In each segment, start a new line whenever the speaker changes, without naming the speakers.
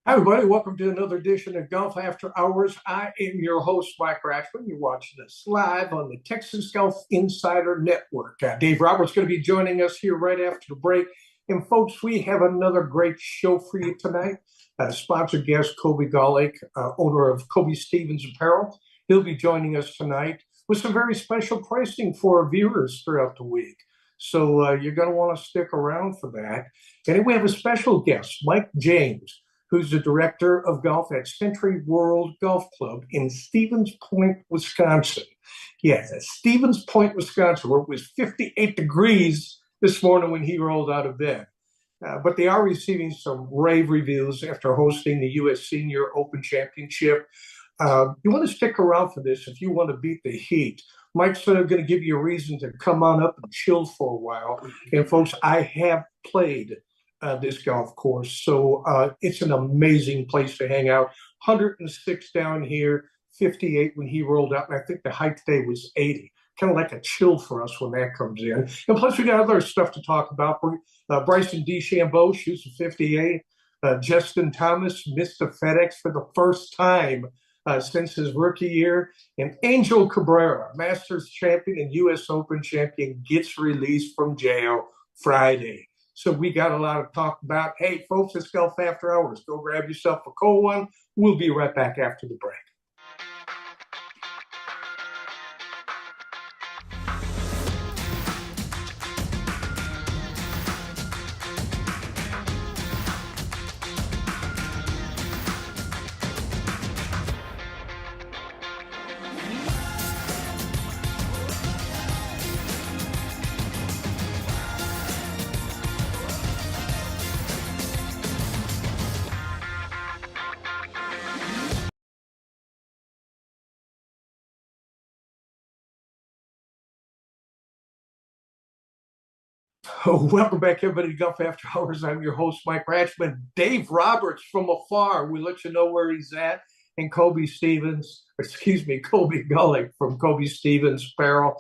Hi, everybody. Welcome to another edition of Golf After Hours. I am your host, Mike Ratchman. You're watching us live on the Texas Golf Insider Network. Dave Roberts is going to be joining us here right after the break. And folks, we have another great show for you tonight. Sponsored guest, Kobe Golick, owner of Kobe Stevens Apparel. He'll be joining us tonight with some very special pricing for our viewers throughout the week. So you're going to want to stick around for that. And then we have a special guest, Mike James, who's the director of golf at Century World Golf Club in Stevens Point, Wisconsin. Yes, at Stevens Point, Wisconsin, where it was 58 degrees this morning when he rolled out of bed. But they are receiving some rave reviews after hosting the U.S. Senior Open Championship. You want to stick around for this if you want to beat the heat. Mike's going to give you a reason to come on up and chill for a while. And folks, I have played this golf course. So it's an amazing place to hang out. 106 down here, 58 when he rolled out. And I think the height today was 80. Kind of like a chill for us when that comes in. And plus, we got other stuff to talk about. Bryson DeChambeau shoots a 58. Justin Thomas missed the FedEx for the first time since his rookie year. And Angel Cabrera, Masters champion and U.S. Open champion, gets released from jail Friday. So we got a lot to talk about. Hey, folks, it's Golf After Hours. Go grab yourself a cold one. We'll be right back after the break. Welcome back, everybody, to Golf After Hours. I'm your host, Mike Ratchman. Dave Roberts from afar. We let you know where he's at. And Kobe Golick from Kobe Stevens Apparel.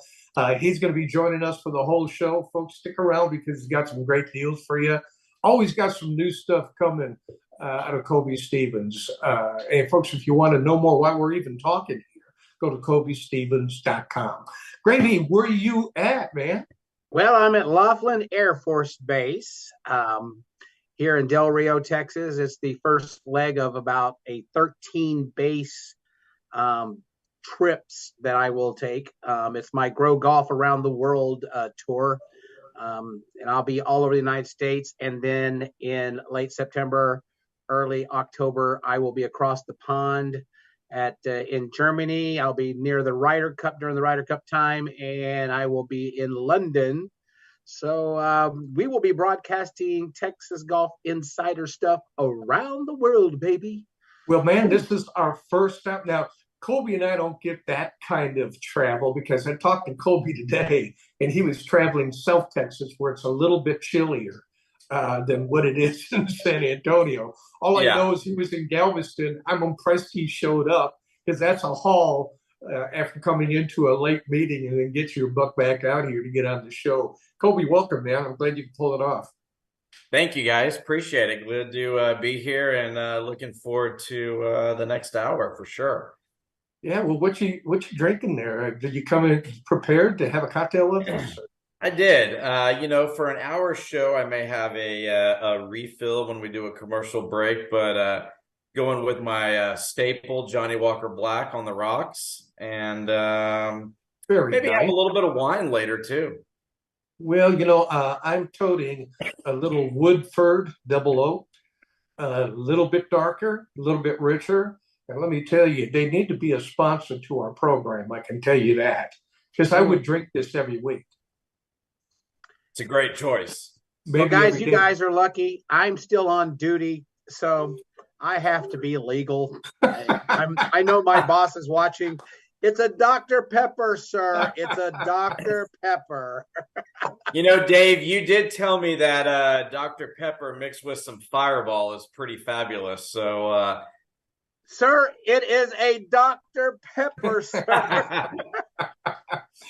He's going to be joining us for the whole show. Folks, stick around because he's got some great deals for you. Always got some new stuff coming out of Kobe Stevens. And folks, if you want to know more why we're even talking here, go to KobeStevens.com. Grady, where are you at, man?
Well, I'm at Laughlin Air Force Base here in Del Rio, Texas. It's the first leg of about a 13 base trips that I will take. It's my Grow Golf Around the World tour. And I'll be all over the United States. And then in late September, early October, I will be across the pond in Germany. I'll be near the Ryder Cup during the Ryder Cup time, and I will be in London. So we will be broadcasting Texas Golf Insider stuff around the world, baby.
Well, man, this is our first time. Now, Kobe and I don't get that kind of travel because I talked to Kobe today, and he was traveling South Texas where it's a little bit chillier than what it is in San Antonio. All I know is he was in Galveston. I'm impressed he showed up because that's a haul after coming into a late meeting and then get your buck back out here to get on the show. Kobe, welcome, man. I'm glad you can pull it off.
Thank you, guys. Appreciate it. Glad to be here and looking forward to the next hour for sure.
Yeah, well, what you drinking there? Did you come in prepared to have a cocktail with us?
I did. For an hour show, I may have a refill when we do a commercial break, but going with my staple Johnny Walker Black on the rocks, and maybe have a little bit of wine later too.
Well, I'm toting a little Woodford Double Oak, a little bit darker, a little bit richer. And let me tell you, they need to be a sponsor to our program. I can tell you that because I would drink this every week.
It's a great choice.
Well, guys, you guys are lucky. I'm still on duty, so I have to be legal. I know my boss is watching. It's a Dr. Pepper, sir. It's a Dr. Pepper.
Dave, you did tell me that Dr. Pepper mixed with some Fireball is pretty fabulous. So,
sir, it is a Dr. Pepper, sir.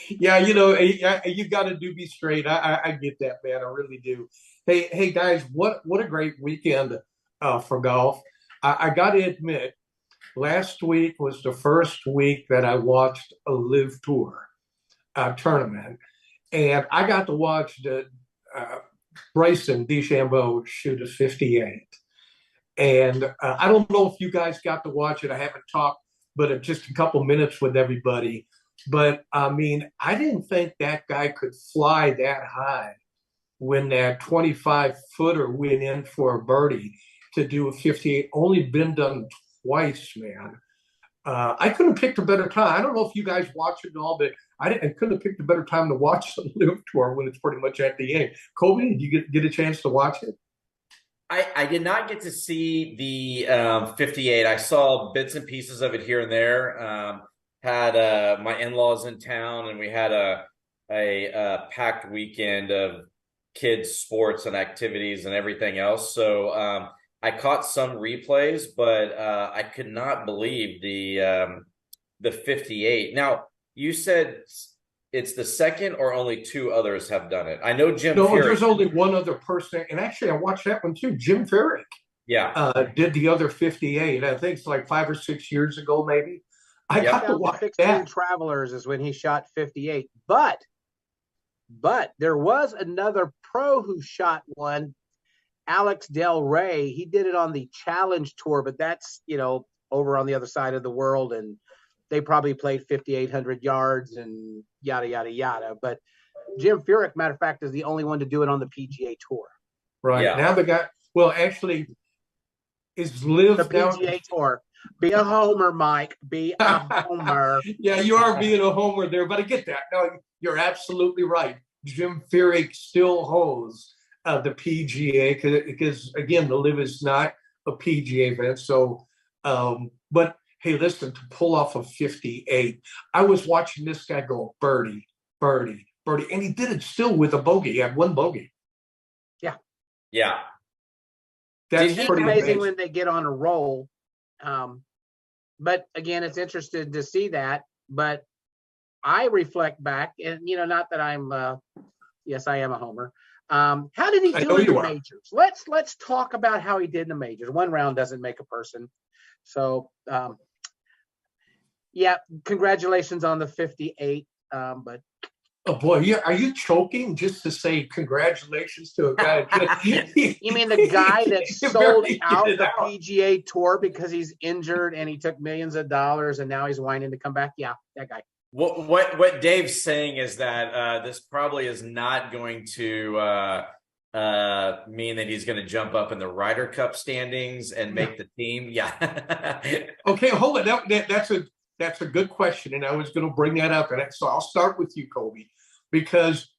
Yeah, you got to be straight. I get that, man. I really do. Hey, guys, what a great weekend for golf. I got to admit, last week was the first week that I watched a Live Tour tournament, and I got to watch the Bryson DeChambeau shoot a 58. And I don't know if you guys got to watch it. I haven't talked, but just a couple minutes with everybody. But I mean, I didn't think that guy could fly that high when that 25-footer went in for a birdie to do a 58. Only been done twice, man. I couldn't have picked a better time. I don't know if you guys watch it at all, but I couldn't have picked a better time to watch the Live Tour when it's pretty much at the end. Kobe, did you get a chance to watch it?
I did not get to see the 58. I saw bits and pieces of it here and there. Had my in-laws in town, and we had a packed weekend of kids' sports and activities and everything else. So I caught some replays, but I could not believe the 58. Now, you said it's the second, or only two others have done it? I know Jim
No,
Furyk.
there's only one other person, and actually, I watched that one too. Jim Furyk did the other 58. I think it's like 5 or 6 years ago, maybe. I got to watch
16
that.
Travelers is when he shot 58. But there was another pro who shot one, Alex Del Rey. He did it on the Challenge Tour, but that's, over on the other side of the world, and they probably played 5,800 yards and yada, yada, yada. But Jim Furyk, matter of fact, is the only one to do it on the PGA Tour.
Right.
Yeah.
Now the guy, well, actually, is Live
The PGA Tour. Be a homer, Mike. Be a homer.
Yeah, you are being a homer there, but I get that. No, you're absolutely right. Jim Furyk still holds the PGA because, again, the Live is not a PGA event. So, but hey, listen, to pull off a 58, I was watching this guy go birdie, birdie, birdie, and he did it still with a bogey. He had one bogey.
Yeah.
That's
It's
pretty
amazing when they get on a roll. But again, it's interesting to see that. But I reflect back, and not that I'm. Yes, I am a homer. How did he do in the majors? Let's talk about how he did in the majors. One round doesn't make a person. So, yeah, congratulations on the 58. But
oh boy, are you choking just to say congratulations to a guy?
You mean the guy that sold out the PGA Tour because he's injured and he took millions of dollars and now he's whining to come back? Yeah, that guy.
What Dave's saying is that this probably is not going to mean that he's going to jump up in the Ryder Cup standings and make the team. Yeah.
Okay, hold it. That's a good question, and I was going to bring that up, and so I'll start with you, Kobe, because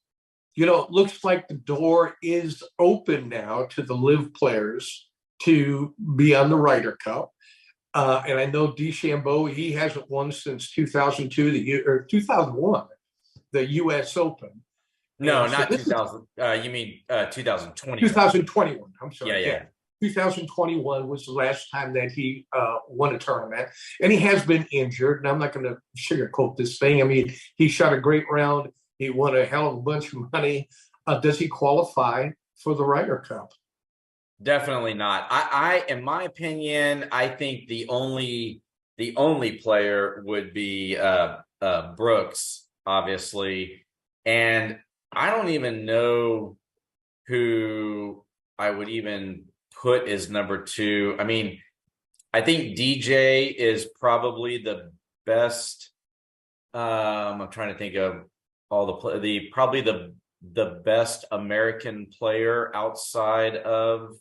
it looks like the door is open now to the Live players to be on the Ryder Cup. And I know DeChambeau, he hasn't won since 2002, or 2001, the U.S. Open.
No,
and
not
so
2000. You mean 2020?
2021. I'm sorry.
Yeah.
2021 was the last time that he won a tournament, and he has been injured. And I'm not going to sugarcoat this thing. I mean, he shot a great round. He won a hell of a bunch of money. Does he qualify for the Ryder Cup?
Definitely not. I, in my opinion, I think the only player would be Brooks, obviously, and I don't even know who I would even put as number two. I mean, I think DJ is probably the best. I'm trying to think of all probably the best American player outside of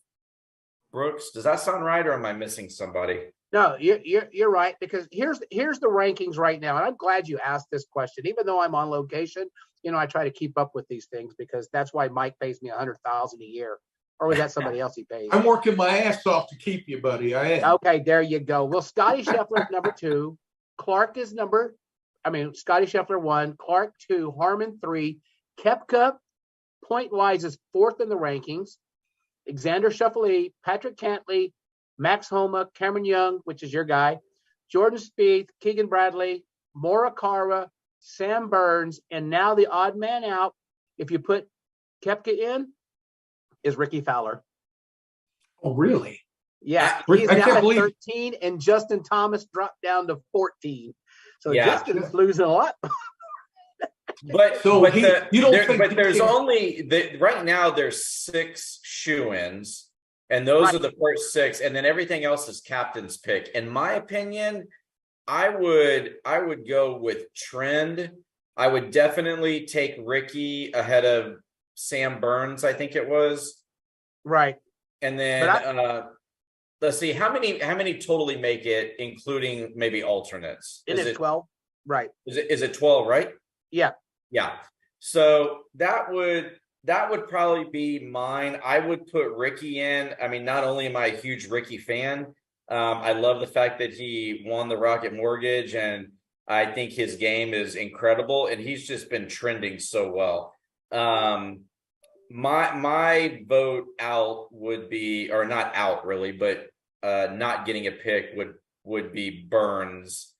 Brooks. Does that sound right, or am I missing somebody?
No, you're right, because here's the rankings right now, and I'm glad you asked this question. Even though I'm on location, I try to keep up with these things because that's why Mike pays me $100,000 a year, or was that somebody else he pays?
I'm working my ass off to keep you, buddy. I am.
Okay, there you go. Well, Scotty Scheffler's number 2. Scotty Scheffler 1, Clark 2, Harman 3, Koepka, point-wise, is 4th in the rankings. Xander Schauffele, Patrick Cantlay, Max Homa, Cameron Young, which is your guy, Jordan Spieth, Keegan Bradley, Morikawa, Sam Burns, and now the odd man out, if you put Koepka in, is Ricky Fowler.
Oh, really?
Yeah,
I
he's
can't
down at
believe-
13, and Justin Thomas dropped down to 14. So
Yeah.
Justin's losing a lot.
But
So
but,
you don't think
but
he
there's
can-
only right now there's 6 shoe-ins, and those
Right.
are the first 6, and then everything else is captain's pick. In my opinion, I would go with trend. I would definitely take Ricky ahead of Sam Burns, I think it was.
Right.
And then let's see how many totally make it, including maybe alternates.
And it's 12. Right.
Is it 12, right?
Yeah.
Yeah. So that would probably be mine. I would put Ricky in. I mean, not only am I a huge Ricky fan, I love the fact that he won the Rocket Mortgage, and I think his game is incredible, and he's just been trending so well. My vote out would be, or not out really, but not getting a pick would be Burns.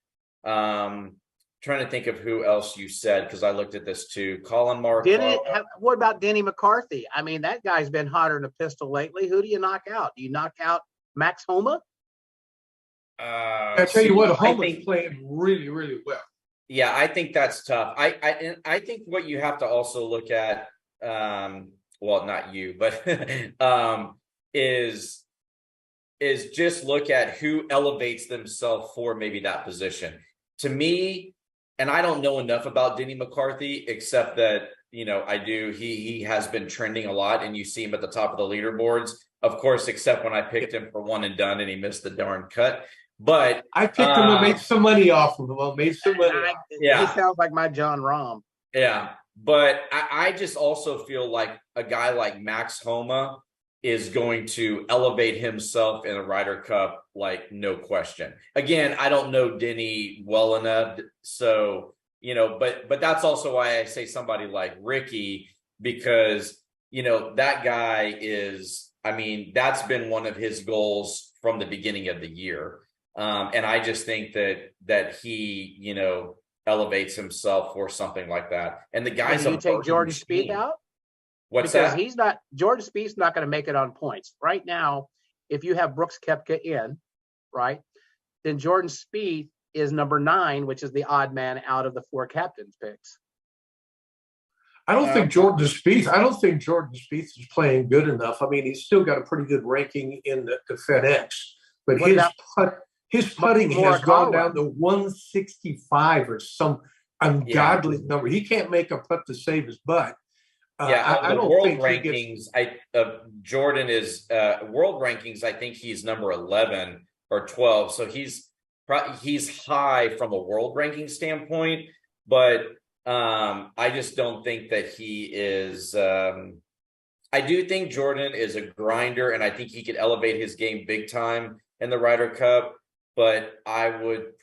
Trying to think of who else you said, because I looked at this too. Colin Morikawa.
What about Denny McCarthy? I mean, that guy's been hotter than a pistol lately. Who do you knock out? Do you knock out Max Homa?
I tell you what, Homa's playing really, really well.
Yeah, I think that's tough. I think what you have to also look at, well, not you, but is just look at who elevates themselves for maybe that position. To me, and I don't know enough about Denny McCarthy, except that, I do. He has been trending a lot, and you see him at the top of the leaderboards, of course, except when I picked him for one and done and he missed the darn cut. But
I picked him and made some money off of him. I made some money.
Yeah. He sounds like my John Rahm.
Yeah. But I just also feel like a guy like Max Homa is going to elevate himself in a Ryder Cup, like no question. Again, I don't know Denny well enough, so but that's also why I say somebody like Ricky, because that guy is, I mean, that's been one of his goals from the beginning of the year, and I just think that he elevates himself for something like that. And the guy's
you take Jordan Spieth out.
What's
because
that?
Jordan Spieth's not going to make it on points. Right now, if you have Brooks Koepka in, right, then Jordan Spieth is number 9, which is the odd man out of the 4 captains picks.
I don't think Jordan Spieth is playing good enough. I mean, he's still got a pretty good ranking in the FedEx, but his putting has gone down to 165 or some ungodly number. He can't make a putt to save his butt.
I don't world think rankings. Jordan is world rankings. I think he's number 11 or 12. So he's high from a world ranking standpoint, but I just don't think that he is. I do think Jordan is a grinder, and I think he could elevate his game big time in the Ryder Cup. But I would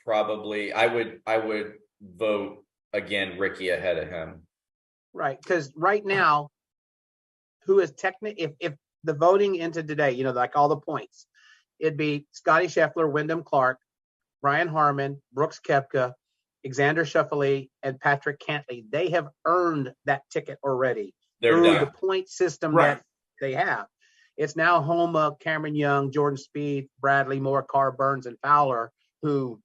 vote again Ricky ahead of him.
Right, because right now, who is if the voting into today, like all the points, it'd be Scotty Scheffler, Wyndham Clark, Brian Harman, Brooks Koepka, Xander Schauffele, and Patrick Cantlay. They have earned that ticket already through the point system that they have. It's now Homa, Cameron Young, Jordan Spieth, Bradley, Morikawa, Burns, and Fowler, who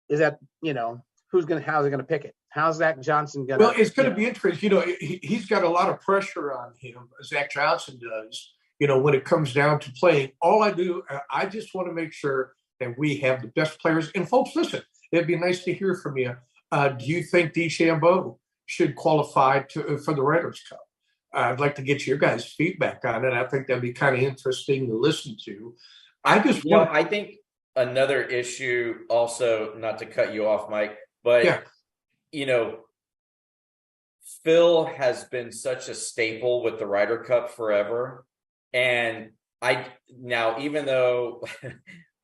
is that, how's they going to pick it? How's Zach Johnson going to?
Well, it's going to be interesting. He's got a lot of pressure on him, Zach Johnson does, when it comes down to playing. I just want to make sure that we have the best players. And folks, listen, it'd be nice to hear from you. Do you think DeChambeau should qualify for the Raiders Cup? I'd like to get your guys' feedback on it. I think that'd be kind of interesting to listen to. I
think another issue also, not to cut you off, Mike, but Phil has been such a staple with the Ryder Cup forever. And even though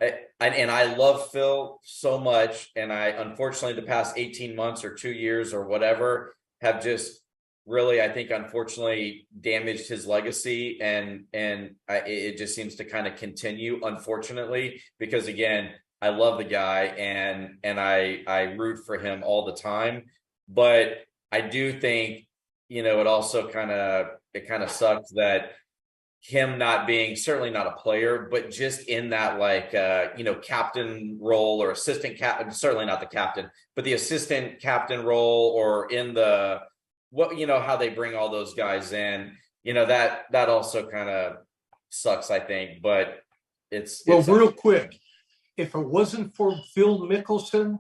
I love Phil so much, and I unfortunately the past 18 months or 2 years or whatever have just really, I think, unfortunately damaged his legacy, and it just seems to kind of continue, unfortunately, because again, I love the guy and I root for him all the time, but I do think it also kind of sucks that him not being certainly not a player, but just in that like captain role or assistant captain, certainly not the captain, but the assistant captain role, or in the how they bring all those guys in, that also kind of sucks, I think. But it's
real quick, if it wasn't for Phil Mickelson,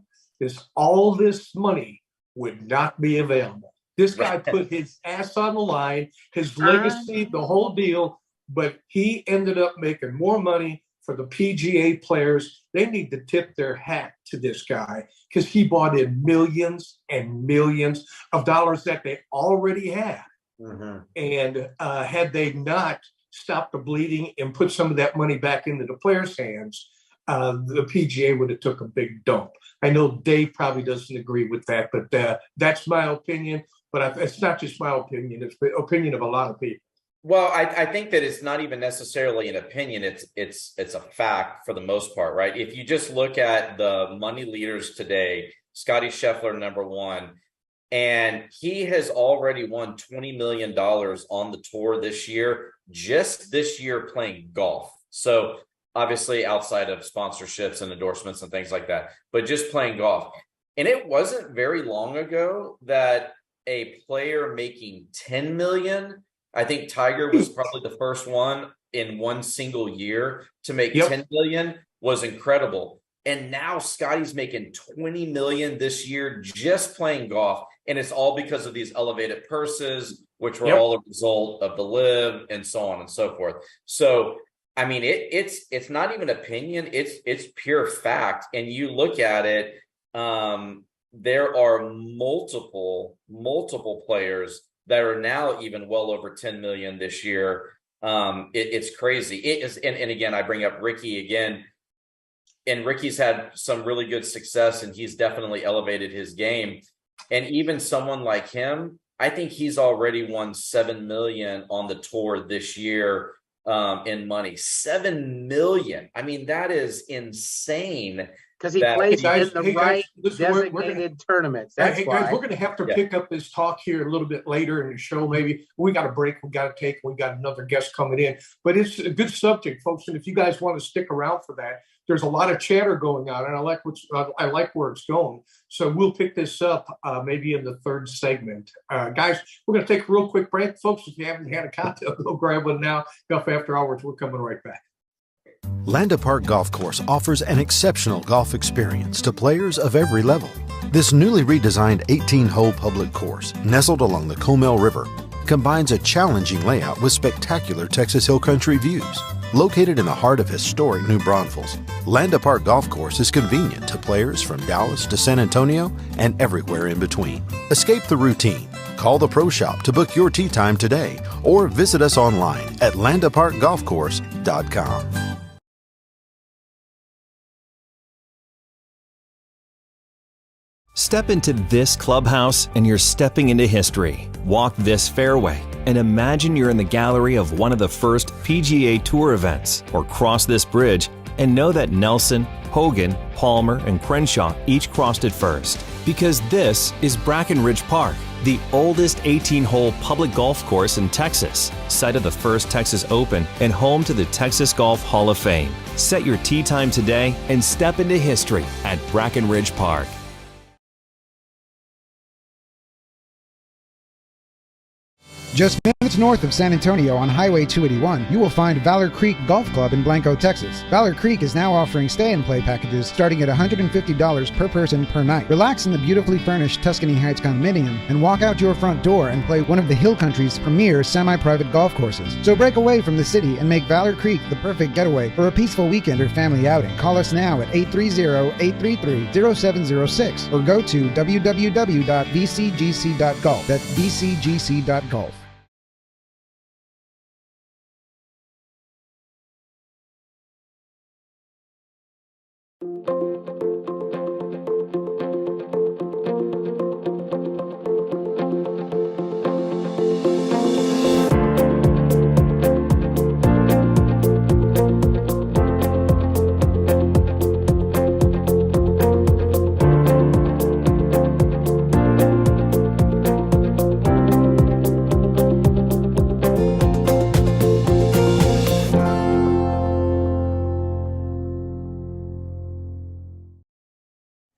all this money would not be available. This guy put his ass on the line, his legacy, the whole deal, but he ended up making more money for the PGA players. They need to tip their hat to this guy because he brought in millions and millions of dollars that they already had. Mm-hmm. And had they not stopped the bleeding and put some of that money back into the players' hands, the PGA would have took a big dump. I know Dave probably doesn't agree with that, but that's my opinion. But it's not just my opinion; it's the opinion of a lot of people.
Well, I think that it's not even necessarily an opinion; it's a fact for the most part, right? If you just look at the money leaders today, Scottie Scheffler #1, and he has already won $20 million on the tour this year, just this year playing golf. So obviously outside of sponsorships and endorsements and things like that, but just playing golf. And it wasn't very long ago that a player making 10 million, I think Tiger was probably the first one in one single year to make 10 million, was incredible. And now Scotty's making 20 million this year just playing golf. And it's all because of these elevated purses, which were all a result of the LIV and so on and so forth. So, I mean, it's not even opinion, it's pure fact. And you look at it, there are multiple players that are now even well over 10 million this year. It's crazy. It is, and again, I bring up Ricky again, and Ricky's had some really good success, and he's definitely elevated his game. And even someone like him, I think he's already won 7 million on the tour this year in money. 7 million. I mean, that is insane.
Because he plays in the right designated tournaments. That's why.
Guys, we're going to have to pick up this talk here a little bit later in the show. Maybe we got a break we got to take. We got another guest coming in. But it's a good subject, folks. And if you guys want to stick around for that, there's a lot of chatter going on, and I like where it's going. So we'll pick this up maybe in the third segment. Guys, we're going to take a real quick break. Folks, if you haven't had a cocktail, go grab one now. Golf After Hours, we're coming right back.
Landa Park Golf Course offers an exceptional golf experience to players of every level. This newly redesigned 18-hole public course, nestled along the Comal River, combines a challenging layout with spectacular Texas Hill Country views. Located in the heart of historic New Braunfels, Landa Park Golf Course is convenient to players from Dallas to San Antonio and everywhere in between. Escape the routine. Call the Pro Shop to book your tee time today, or visit us online at landaparkgolfcourse.com.
Step into this clubhouse and you're stepping into history. Walk this fairway and imagine you're in the gallery of one of the first PGA Tour events, or cross this bridge and know that Nelson, Hogan, Palmer, and Crenshaw each crossed it first. Because this is Brackenridge Park, the oldest 18-hole public golf course in Texas, site of the first Texas Open and home to the Texas Golf Hall of Fame. Set your tee time today and step into history at Brackenridge Park.
Just minutes north of San Antonio on Highway 281, you will find Valor Creek Golf Club in Blanco, Texas. Valor Creek is now offering stay-and-play packages starting at $150 per person per night. Relax in the beautifully furnished Tuscany Heights condominium and walk out your front door and play one of the Hill Country's premier semi-private golf courses. So break away from the city and make Valor Creek the perfect getaway for a peaceful weekend or family outing. Call us now at 830-833-0706 or go to www.vcgc.golf. That's vcgc.golf.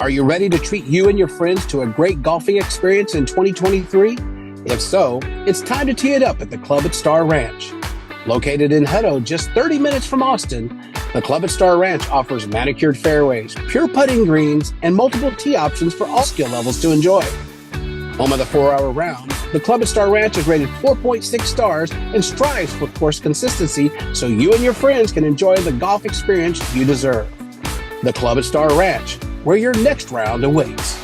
Are you ready to treat you and your friends to a great golfing experience in 2023? If so, it's time to tee it up at the Club at Star Ranch. Located in Hutto, just 30 minutes from Austin, the Club at Star Ranch offers manicured fairways, pure putting greens, and multiple tee options for all skill levels to enjoy. Home of the 4-hour round, the Club at Star Ranch is rated 4.6 stars and strives for course consistency so you and your friends can enjoy the golf experience you deserve. The Club at Star Ranch, where your next round awaits.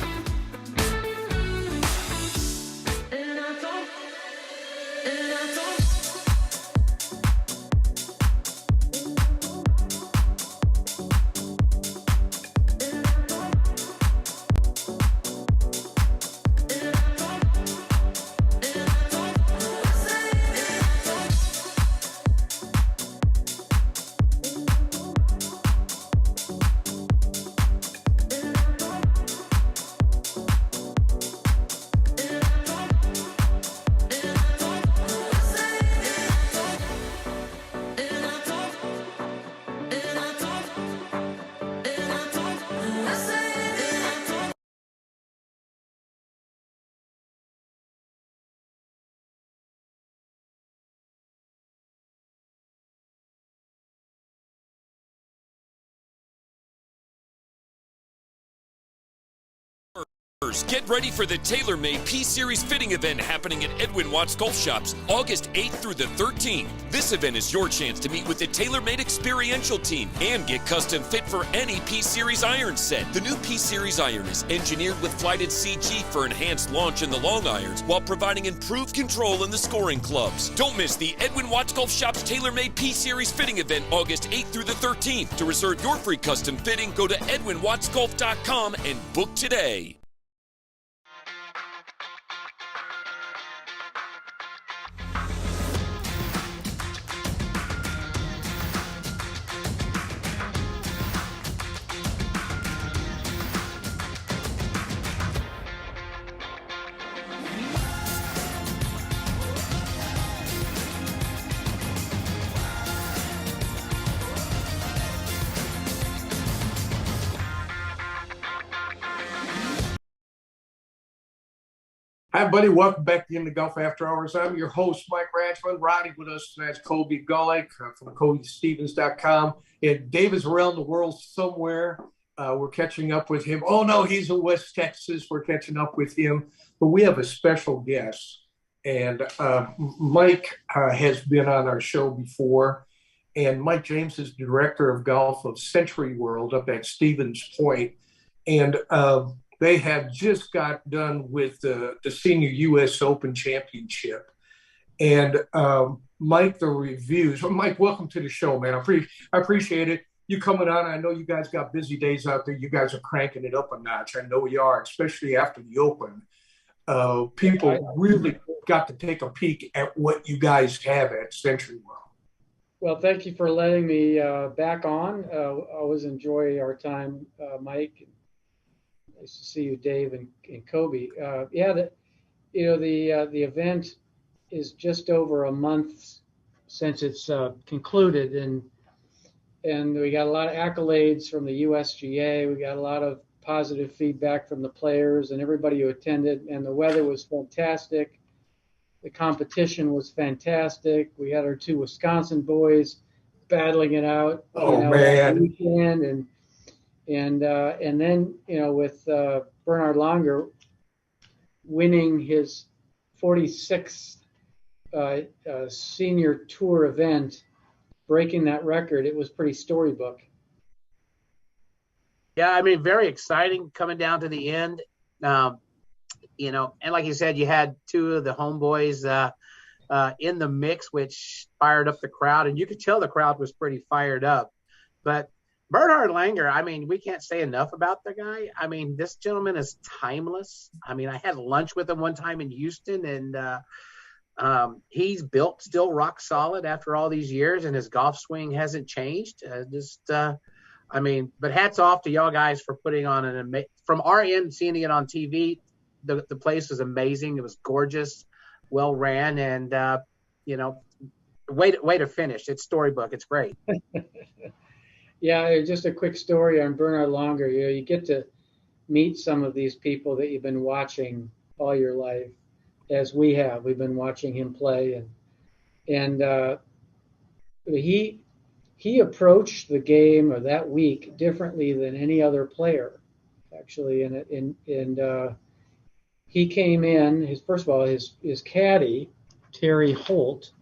Get ready for the TaylorMade P-Series fitting event happening at Edwin Watts Golf Shops August 8th through the 13th. This event is your chance to meet with the TaylorMade experiential team and get custom fit for any P-Series iron set. The new P-Series iron is engineered with flighted CG for enhanced launch in the long irons while providing improved control in the scoring clubs. Don't miss the Edwin Watts Golf Shops TaylorMade P-Series fitting event August 8th through the 13th. To reserve your free custom fitting, go to edwinwattsgolf.com and book today.
Hi, buddy. Welcome back to the Golf After Hours. I'm your host, Mike Ratchman. Riding with us tonight is Colby Gullick from CodyStevens.com. And Dave is around the world somewhere. We're catching up with him. Oh, no, he's in West Texas. We're catching up with him. But we have a special guest. And Mike has been on our show before. And Mike James is director of golf of Century World up at Stevens Point. And they have just got done with the Senior U.S. Open Championship. And Mike, the reviews. Well, Mike, welcome to the show, man. I appreciate it. You coming on. I know you guys got busy days out there. You guys are cranking it up a notch. I know you are, especially after the Open. People really got to take a peek at what you guys have at Century World.
Well, thank you for letting me back on. Always enjoy our time, Mike. Nice to see you, Dave and Kobe. The event is just over a month since it's concluded, and we got a lot of accolades from the USGA. We got a lot of positive feedback from the players and everybody who attended, and the weather was fantastic. The competition was fantastic. We had our two Wisconsin boys battling it out.
Man!
Weekend, and then with Bernhard Langer winning his 46th senior tour event, breaking that record, it was pretty storybook.
Yeah, I mean, very exciting coming down to the end. And like you said, you had two of the homeboys in the mix, which fired up the crowd, and you could tell the crowd was pretty fired up. But Bernhard Langer, I mean, we can't say enough about the guy. I mean, this gentleman is timeless. I mean, I had lunch with him one time in Houston, and he's built still rock solid after all these years, and his golf swing hasn't changed. But hats off to y'all guys for putting on from our end, seeing it on TV. The place was amazing. It was gorgeous, well ran, and way to finish. It's storybook. It's great.
Yeah, just a quick story on Bernhard Langer. You get to meet some of these people that you've been watching all your life, as we have. We've been watching him play, and he approached the game or that week differently than any other player, actually. And he came in. First of all, his caddy, Terry Holt,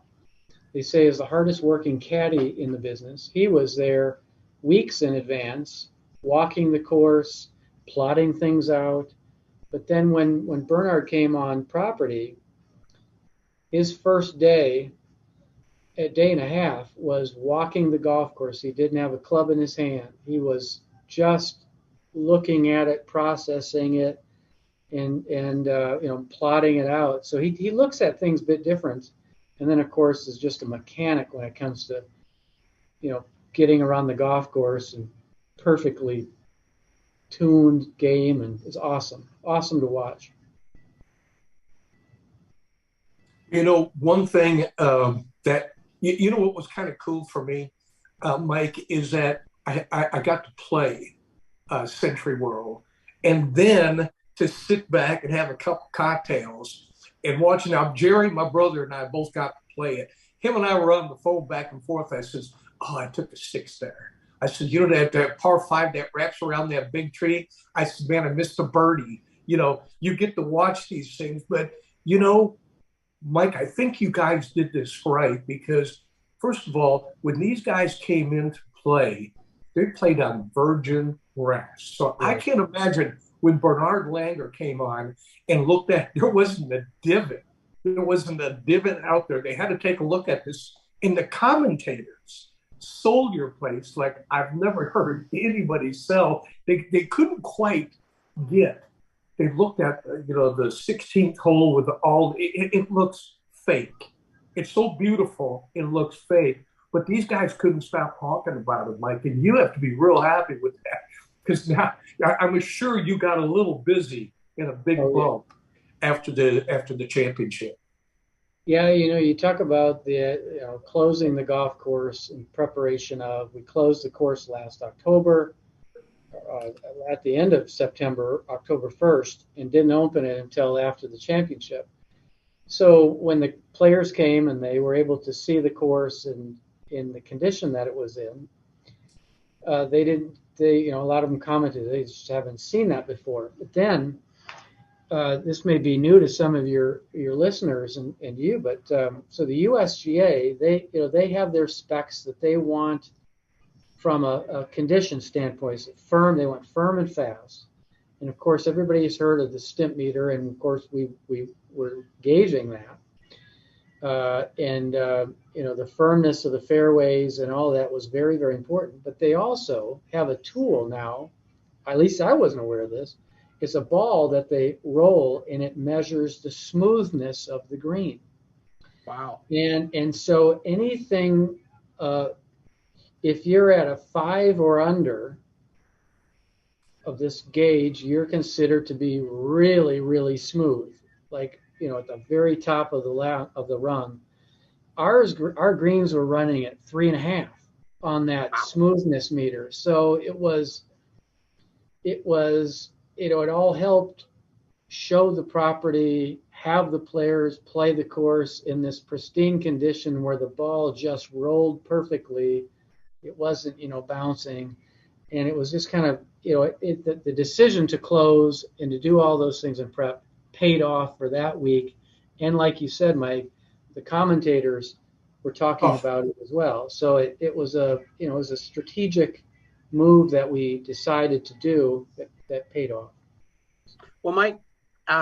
they say is the hardest working caddy in the business. He was there weeks in advance, walking the course, plotting things out. But then when Bernhard came on property, his first day, a day and a half, was walking the golf course. He didn't have a club in his hand. He was just looking at it, processing it, and plotting it out. So he looks at things a bit different. And then, of course, is just a mechanic when it comes to, getting around the golf course and perfectly tuned game, and it's awesome to watch.
One thing that what was kind of cool for me, Mike, is that I got to play Century World, and then to sit back and have a couple cocktails and watch. Now, Jerry, my brother, and I both got to play it. Him and I were on the phone back and forth. I says, I took a 6 there. I said, that par 5 that wraps around that big tree. I said, man, I missed a birdie. You get to watch these things. But, Mike, I think you guys did this right, because, first of all, when these guys came into play, they played on virgin grass. So I can't imagine when Bernhard Langer came on and looked at, there wasn't a divot. There wasn't a divot out there. They had to take a look at this. And the commentators sold your place like I've never heard anybody sell. They couldn't quite get. They looked at the 16th hole with it looks fake. It's so beautiful, it looks fake. But these guys couldn't stop talking about it, Mike, and you have to be real happy with that, because now I'm sure you got a little busy in a big bump after the championship.
Yeah, you talk about the closing the golf course in preparation of. We closed the course last October, at the end of September, October 1st, and didn't open it until after the championship. So when the players came and they were able to see the course and in the condition that it was in, a lot of them commented they just haven't seen that before. But then this may be new to some of your listeners and you, but so the USGA, they have their specs that they want from a condition standpoint. So they want firm and fast. And of course, everybody's heard of the stimp meter, and of course we were gauging that. The firmness of the fairways and all that was very, very important. But they also have a tool now, at least I wasn't aware of this. It's a ball that they roll, and it measures the smoothness of the green.
Wow.
And so anything, if you're at a 5 or under of this gauge, you're considered to be really, really smooth, like, at the very top of the rung. Our greens were running at 3.5 on that smoothness meter. So it all helped show the property, have the players play the course in this pristine condition where the ball just rolled perfectly. It wasn't, bouncing. And it was just kind of, the decision to close and to do all those things in prep paid off for that week. And like you said, Mike, the commentators were talking about it as well. So it was a strategic move that we decided to do that paid off.
Well, Mike,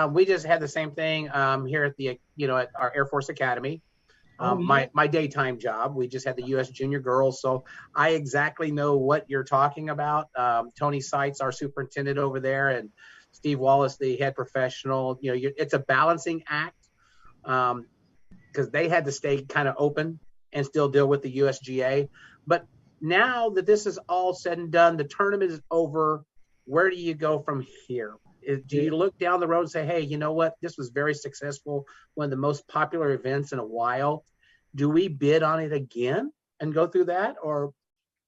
we just had the same thing here at the at our Air Force Academy. My daytime job. We just had the U.S. Junior Girls, so I exactly know what you're talking about. Tony Seitz, our superintendent over there, and Steve Wallace, the head professional. It's a balancing act because they had to stay kind of open and still deal with the USGA. But now that this is all said and done, the tournament is over. Where do you go from here? Do you look down the road and say, hey, you know what? This was very successful, one of the most popular events in a while. Do we bid on it again and go through that? Or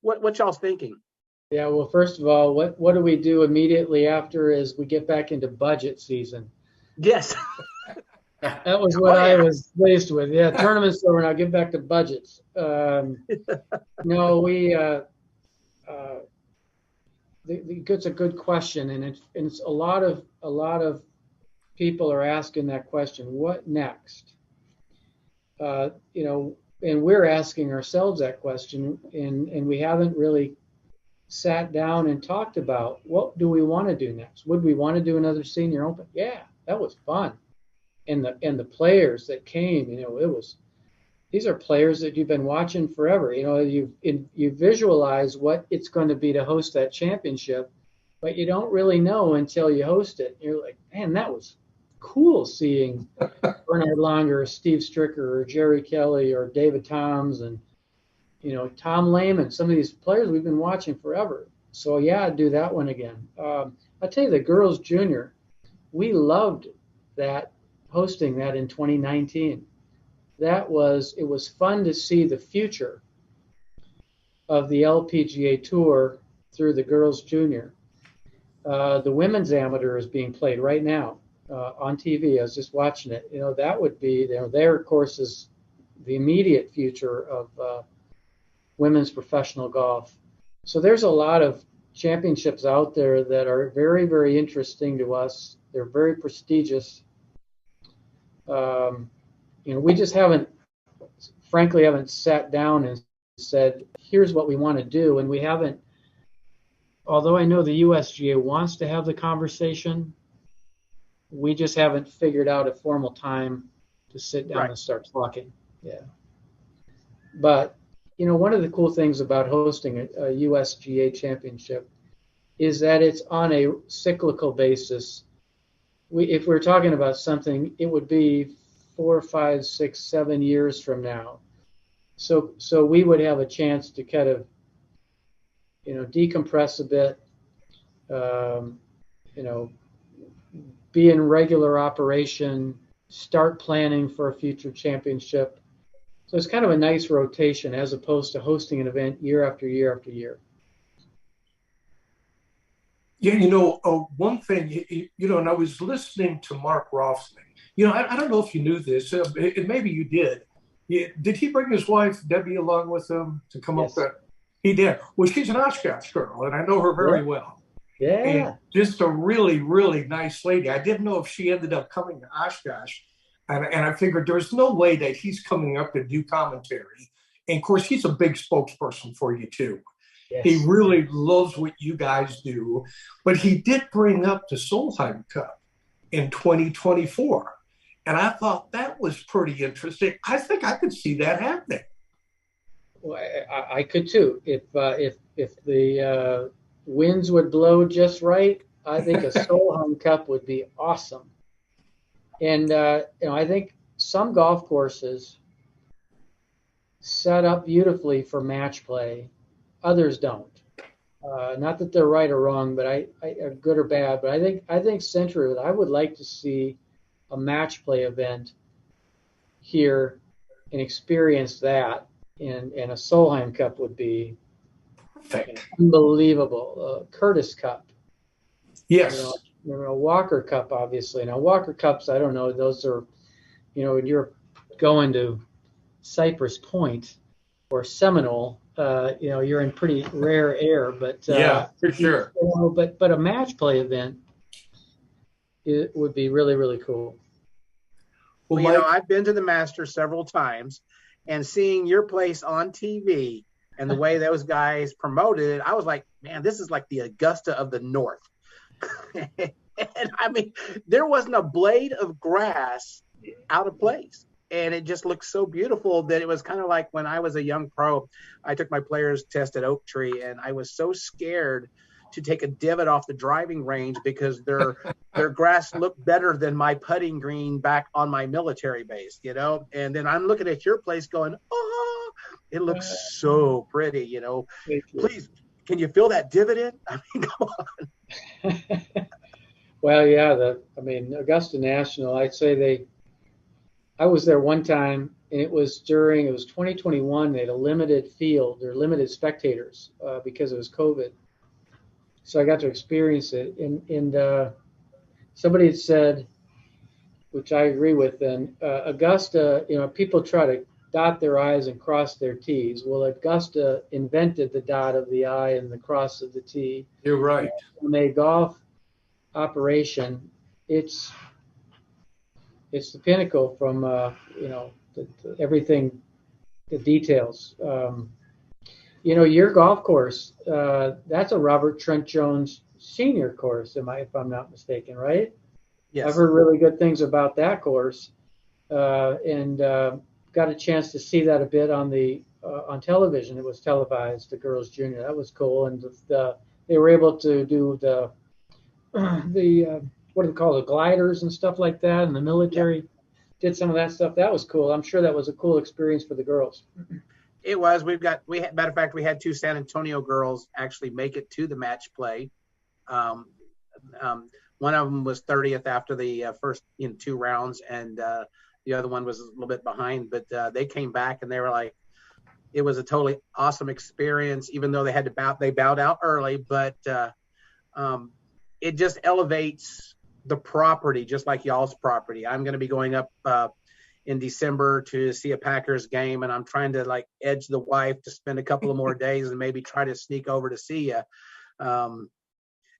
what y'all's thinking?
Yeah, well, first of all, what do we do immediately after as we get back into budget season?
Yes.
That was what I was faced with. Yeah, tournament's over now. Get back to budgets. No, it's a good question, and it's a lot of people are asking that question. What next? And we're asking ourselves that question, and we haven't really sat down and talked about what do we want to do next. Would we want to do another Senior Open? Yeah, that was fun. And the players that came, these are players that you've been watching forever. You visualize what it's going to be to host that championship, but you don't really know until you host it. You're like, man, that was cool seeing Bernhard Langer or Steve Stricker or Jerry Kelly or David Toms and Tom Lehman, some of these players we've been watching forever. So yeah, I'd do that one again. I'll tell you, the girls junior, we loved that, hosting that in 2019. It was fun to see the future of the LPGA Tour through the girls junior. The women's amateur is being played right now on TV. I was just watching it. That would be there, of course, is the immediate future of women's professional golf. So there's a lot of championships out there that are very, very interesting to us. They're very prestigious. We just frankly haven't sat down and said, here's what we want to do. And we haven't, although I know the USGA wants to have the conversation, we just haven't figured out a formal time to sit down and start talking. Yeah. But, one of the cool things about hosting a USGA championship is that it's on a cyclical basis. If we're talking about something, it would be 4, 5, 6, 7 years from now. So we would have a chance to kind of, decompress a bit, be in regular operation, start planning for a future championship. So it's kind of a nice rotation as opposed to hosting an event year after year after year.
Yeah, one thing, and I was listening to Mark Rothsman. I don't know if you knew this, and maybe you did. Did he bring his wife, Debbie, along with him to come up there? He did. Well, she's an Oshkosh girl, and I know her very well.
Yeah.
And just a really, really nice lady. I didn't know if she ended up coming to Oshkosh. And I figured there's no way that he's coming up to do commentary. And, of course, he's a big spokesperson for you, too. Yes. He really loves what you guys do. But he did bring up the Solheim Cup in 2024. And I thought that was pretty interesting. I think I could see that happening.
Well, I could, too. If the winds would blow just right, I think a Solheim Cup would be awesome. And, I think some golf courses set up beautifully for match play. Others don't. Not that they're right or wrong, but I good or bad. But I think Century, I would like to see a match play event here and experience that. And a Solheim Cup would be unbelievable. Curtis Cup.
Yes.
Walker Cup, obviously. Now, Walker Cups, I don't know. Those are, when you're going to Cypress Point or Seminole, you're in pretty rare air. But
yeah, for sure.
But a match play event, it would be really, really cool.
Well, I've been to the Masters several times, and seeing your place on TV and the way those guys promoted it, I was like, man, this is like the Augusta of the North. And I mean, there wasn't a blade of grass out of place. And it just looked so beautiful that it was kind of like when I was a young pro, I took my players test at Oak Tree, and I was so scared to take a divot off the driving range because their grass looked better than my putting green back on my military base, And then I'm looking at your place going, oh, it looks so pretty, Please, can you fill that divot in? I mean, come on.
Well, yeah, Augusta National, I'd say I was there one time, and it was 2021. They had a limited field or limited spectators because it was COVID. so I got to experience it. And somebody had said, which I agree with, then Augusta, people try to dot their I's and cross their T's. Well, Augusta invented the dot of the I and the cross of the T.
You're right.
From a golf operation, it's the pinnacle from everything, the details. Your golf course, that's a Robert Trent Jones Senior course, if I'm not mistaken, right?
Yes.
I've heard really good things about that course, and got a chance to see that a bit on television. It was televised, the Girls Junior. That was cool, and they were able to do the what do they call it, the gliders and stuff like that. And the military did some of that stuff. That was cool. I'm sure that was a cool experience for the girls.
It was. Matter of fact, we had 2 San Antonio girls actually make it to the match play. One of them was 30th after the first 2 rounds, and the other one was a little bit behind. But they came back and they were like, it was a totally awesome experience, even though they bowed out early. But it just elevates the property, just like y'all's property. I'm going to be going up in December to see a Packers game, and I'm trying to edge the wife to spend a couple of more days and maybe try to sneak over to see you.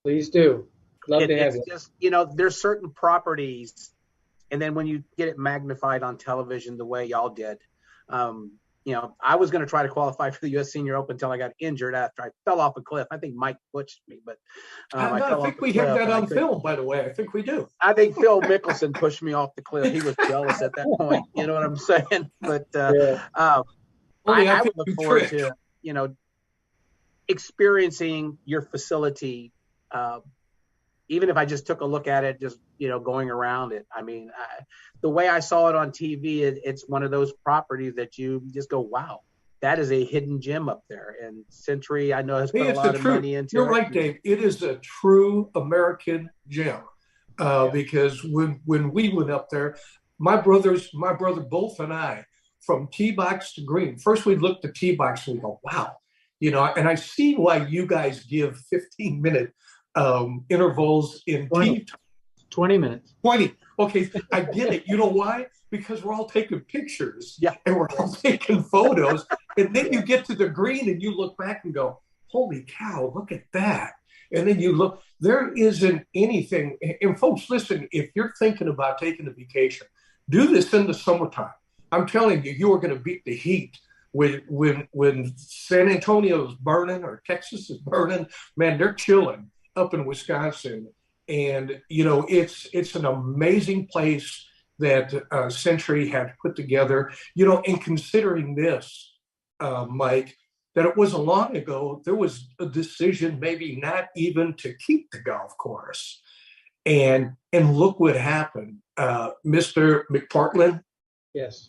Please do. Love to have
it's
you.
just, there's certain properties, and then when you get it magnified on television the way y'all did, I was going to try to qualify for the U.S. Senior Open until I got injured after I fell off a cliff. I think Mike pushed me, but
I think we have that on film, by the way. I think we do.
I think Phil Mickelson pushed me off the cliff. He was jealous at that point. You know what I'm saying? But I would look forward to, experiencing your facility. Even if I just took a look at it, just, going around it. I mean, the way I saw it on TV, it's one of those properties that you just go, wow, that is a hidden gem up there. And Century, I know, has put a lot of money into it.
You're right, Dave. It is a true American gem. Because when we went up there, my brother both and I, from tee box to green, first we looked at tee box and we go, wow. And I see why you guys give 15-minute intervals in
20 minutes.
20. Okay, I get it. You know why? Because we're all taking pictures.
Yeah.
And we're all taking photos. And then you get to the green and you look back and go, holy cow, look at that. And then you look, there isn't anything. And folks, listen, if you're thinking about taking a vacation, do this in the summertime. I'm telling you, you are going to beat the heat. When San Antonio is burning or Texas is burning, man, they're chilling up in Wisconsin. And, it's an amazing place that Century had put together, and considering this, Mike, that it wasn't long ago, there was a decision maybe not even to keep the golf course. And look what happened. Mr. McPartland.
Yes.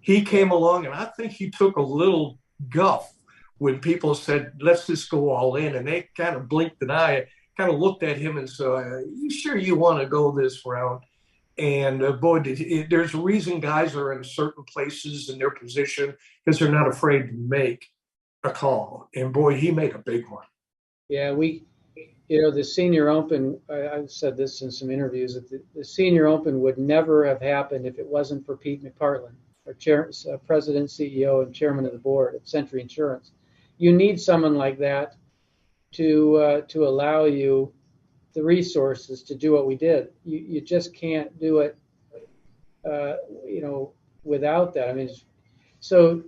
He came along, and I think he took a little guff when people said, let's just go all in. And they kind of blinked an eye, kind of looked at him and said, you sure you want to go this route? And boy, there's a reason guys are in certain places in their position because they're not afraid to make a call. And boy, he made a big one.
Yeah, the Senior Open, I've said this in some interviews, that the Senior Open would never have happened if it wasn't for Pete McPartland, our president, CEO, and chairman of the board at Century Insurance. You need someone like that to allow you the resources to do what we did. You just can't do it, without that. I mean, so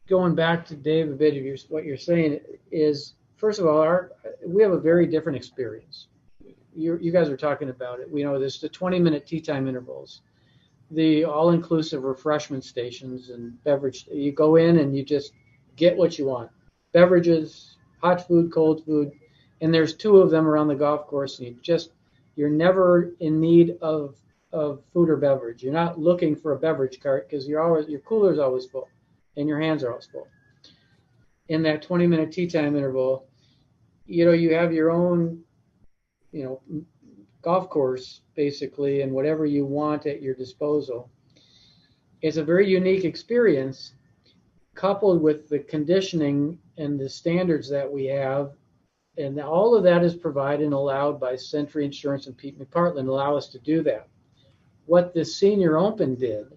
going back to Dave a bit of what you're saying is, first of all, we have a very different experience. You guys are talking about it. We know there's the 20-minute tee time intervals, the all-inclusive refreshment stations and beverage. You go in and you just get what you want. Beverages, hot food, cold food, and there's 2 of them around the golf course, and you're never in need of food or beverage. You're not looking for a beverage cart because your cooler's always full and your hands are always full. In that 20-minute tee time interval, you have your own, golf course basically, and whatever you want at your disposal. It's a very unique experience, coupled with the conditioning and the standards that we have And all of that is provided and allowed by Century Insurance and Pete McPartland allow us to do that. What the Senior Open did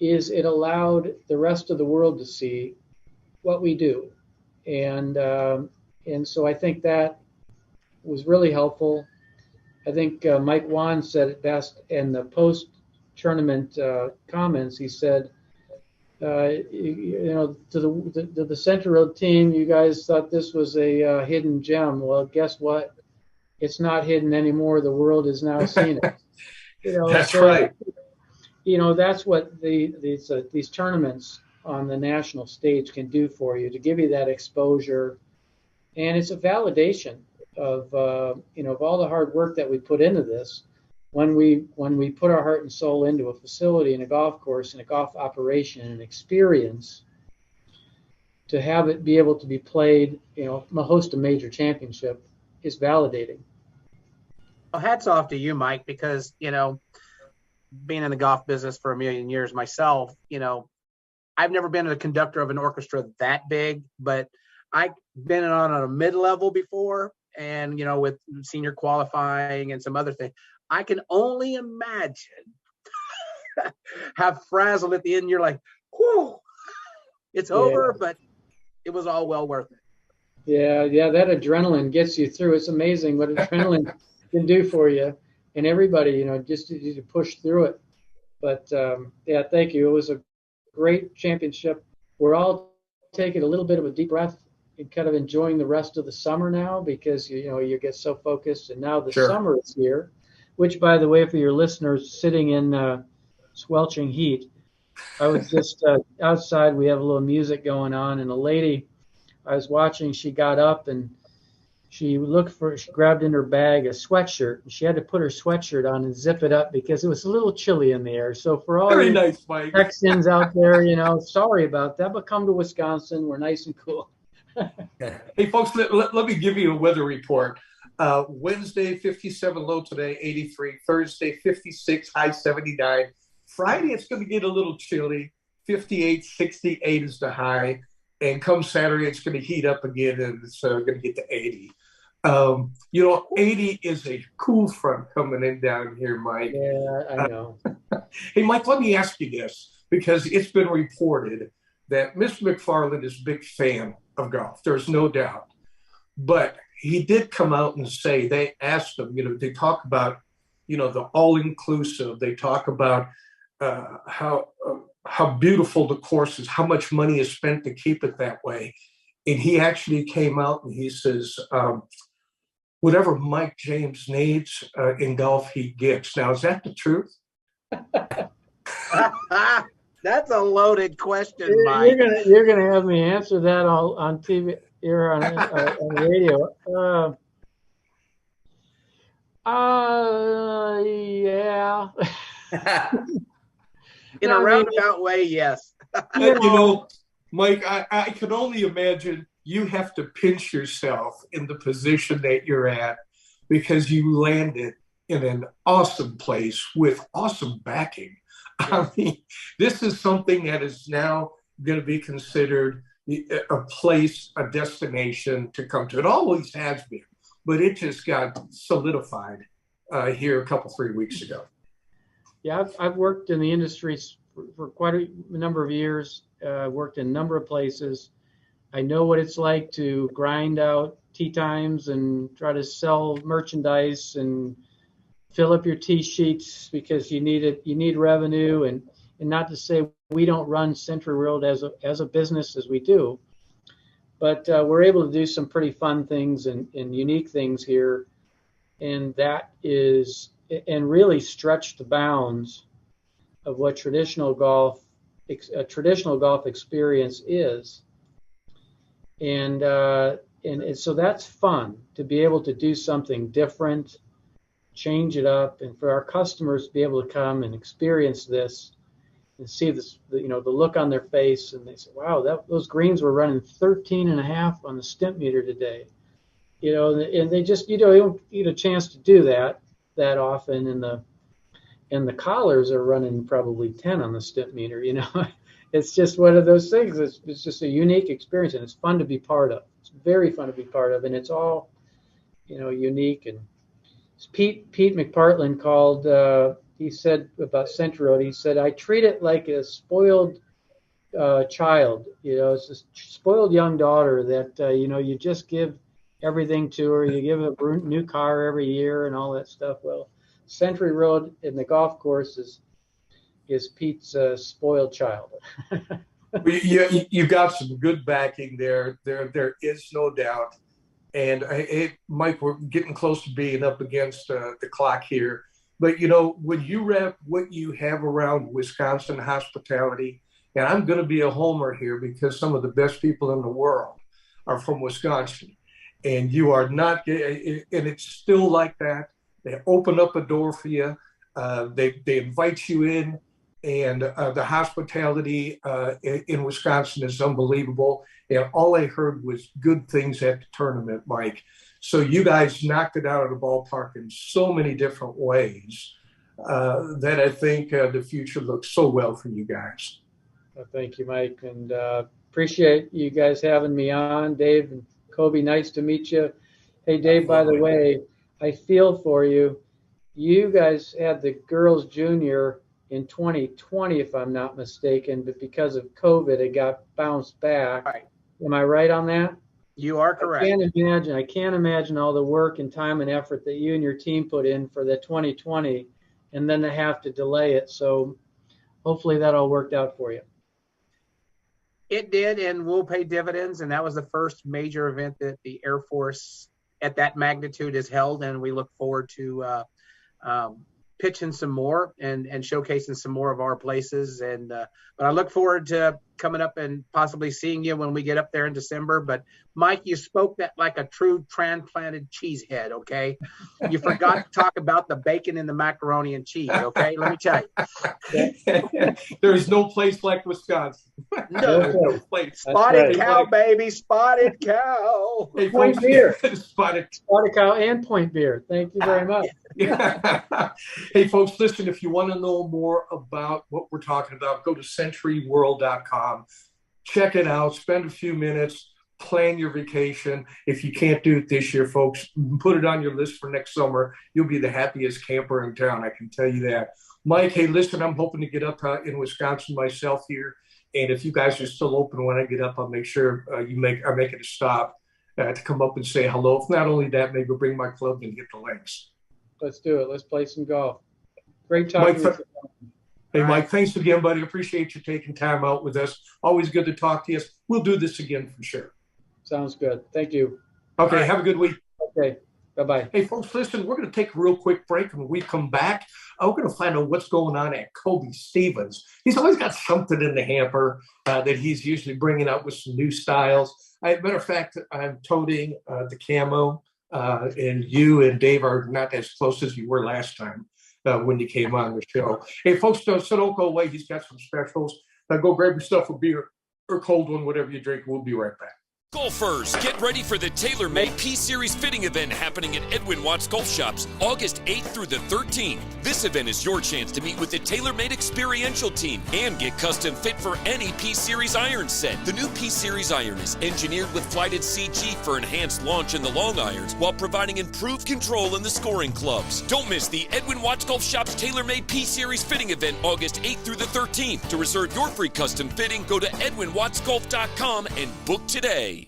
is it allowed the rest of the world to see what we do. And so I think that was really helpful. I think Mike Wan said it best in the post-tournament comments. He said, to the Century Road team, you guys thought this was a hidden gem. Well, guess what? It's not hidden anymore. The world has now seen it.
That's right.
That's what these tournaments on the national stage can do for you, to give you that exposure, and it's a validation of of all the hard work that we put into this. When we put our heart and soul into a facility and a golf course and a golf operation and experience, to have it be able to be played, host a major championship is validating.
Well, hats off to you, Mike, because, being in the golf business for a million years myself, I've never been a conductor of an orchestra that big, but I've been on a mid-level before, and, with senior qualifying and some other things. I can only imagine how frazzled at the end. You're like, whew, it's over, but it was all well worth it.
Yeah, that adrenaline gets you through. It's amazing what adrenaline can do for you, and everybody, just to push through it. But thank you. It was a great championship. We're all taking a little bit of a deep breath and kind of enjoying the rest of the summer now, because you get so focused, and now the summer is here. Which, by the way, for your listeners sitting in sweltering heat, I was just outside. We have a little music going on, and a lady I was watching, she got up and she grabbed in her bag a sweatshirt, and she had to put her sweatshirt on and zip it up because it was a little chilly in the air. So for all you
nice, Mike.
Texans out there, sorry about that, but come to Wisconsin. We're nice and cool.
Hey, folks, let me give you a weather report. Wednesday, 57 low today, 83. Thursday, 56, high 79. Friday, it's going to get a little chilly, 58, 68 is the high. And come Saturday, it's going to heat up again, and it's going to get to 80. 80 is a cool front coming in down here, Mike.
Yeah, I know.
Hey, Mike, let me ask you this, because it's been reported that Miss McFarland is a big fan of golf. There's no doubt. But he did come out and say, they asked him, they talk about, the all-inclusive. They talk about how beautiful the course is, how much money is spent to keep it that way. And he actually came out and he says, whatever Mike James needs in golf, he gets. Now, is that the truth?
That's a loaded question, Mike.
You're gonna have me answer that all on TV here on radio. Yeah.
In a roundabout way, yes.
Mike, I can only imagine you have to pinch yourself in the position that you're at, because you landed in an awesome place with awesome backing. I mean, this is something that is now going to be considered a place, a destination to come to. It always has been, but it just got solidified here a couple, 3 weeks ago.
Yeah, I've worked in the industry for quite a number of years. Worked in a number of places. I know what it's like to grind out tee times and try to sell merchandise and fill up your tee sheets because you need it. You need revenue, and not to say we don't run Century World as a business as we do, but we're able to do some pretty fun things and unique things here, and that is really stretch the bounds of what a traditional golf experience is, and so that's fun to be able to do something different, change it up, and for our customers to be able to come and experience this and see this, the look on their face, and they say, wow, those greens were running 13.5 on the stimp meter today, and they just, you don't get a chance to do that often, and the collars are running probably 10 on the stimp meter. It's just one of those things. It's just a unique experience, and it's fun to be part of. it's very fun to be part of, and it's all, unique. And Pete McPartland called. He said about Century Road. He said, I treat it like a spoiled child. It's a spoiled young daughter that you just give everything to her. You give a new car every year and all that stuff. Well, Century Road and the golf course is Pete's spoiled child.
You got some good backing there. There is no doubt. And Mike, we're getting close to being up against the clock here. But when you wrap what you have around Wisconsin hospitality, and I'm going to be a homer here because some of the best people in the world are from Wisconsin, and you are not, and it's still like that. They open up a door for you. They invite you in. And the hospitality in Wisconsin is unbelievable. And all I heard was good things at the tournament, Mike. So you guys knocked it out of the ballpark in so many different ways that I think the future looks so well for you guys.
Well, thank you, Mike. And appreciate you guys having me on. Dave and Kobe, nice to meet you. Hey, Dave, by the way, I feel for you. You guys had the girls' junior in 2020, if I'm not mistaken, but because of COVID, it got bounced back.
Right.
Am I right on that?
You are correct.
I can't imagine all the work and time and effort that you and your team put in for the 2020, and then to have to delay it. So hopefully that all worked out for you.
It did, and will pay dividends. And that was the first major event that the Air Force at that magnitude has held, and we look forward to pitching some more and showcasing some more of our places. And but I look forward to coming up and possibly seeing you when we get up there in December. But Mike, you spoke that like a true transplanted cheesehead, okay? You forgot to talk about the bacon and the macaroni and cheese, okay? Let me tell you.
There is no place like Wisconsin.
No place. Spotted cow, baby, spotted cow.
Hey,
Point
folks,
beer.
Spotted
cow and point beer. Thank you very much.
Hey, folks, listen, if you want to know more about what we're talking about, go to centuryworld.com. Check it out. Spend a few minutes. Plan your vacation. If you can't do it this year, folks, put it on your list for next summer. You'll be the happiest camper in town. I can tell you that. Mike, hey, listen, I'm hoping to get up in Wisconsin myself here. And if you guys are still open when I get up, I'll make sure I make it a stop to come up and say hello. If not only that, maybe bring my club and get the links.
Let's do it. Let's play some golf. Great talking with you.
Hey, Mike, thanks again, buddy. Appreciate you taking time out with us. Always good to talk to you. We'll do this again for sure.
Sounds good. Thank you.
Okay, right. Have a good week.
Okay, bye-bye.
Hey, folks, listen, we're going to take a real quick break. And when we come back, we're going to find out what's going on at Kobe Stevens. He's always got something in the hamper that he's usually bringing out with some new styles. Matter of fact, I'm toting the camo, and you and Dave are not as close as you were last time when you came on the show. Hey, folks, so don't go away. He's got some specials. Go grab yourself a beer or cold one, whatever you drink. We'll be right back.
Golfers, get ready for the TaylorMade P-Series fitting event happening at Edwin Watts Golf Shops, August 8th through the 13th. This event is your chance to meet with the TaylorMade Experiential Team and get custom fit for any P-Series iron set. The new P-Series iron is engineered with flighted CG for enhanced launch in the long irons while providing improved control in the scoring clubs. Don't miss the Edwin Watts Golf Shops TaylorMade P-Series fitting event August 8th through the 13th. To reserve your free custom fitting, go to edwinwattsgolf.com and book today.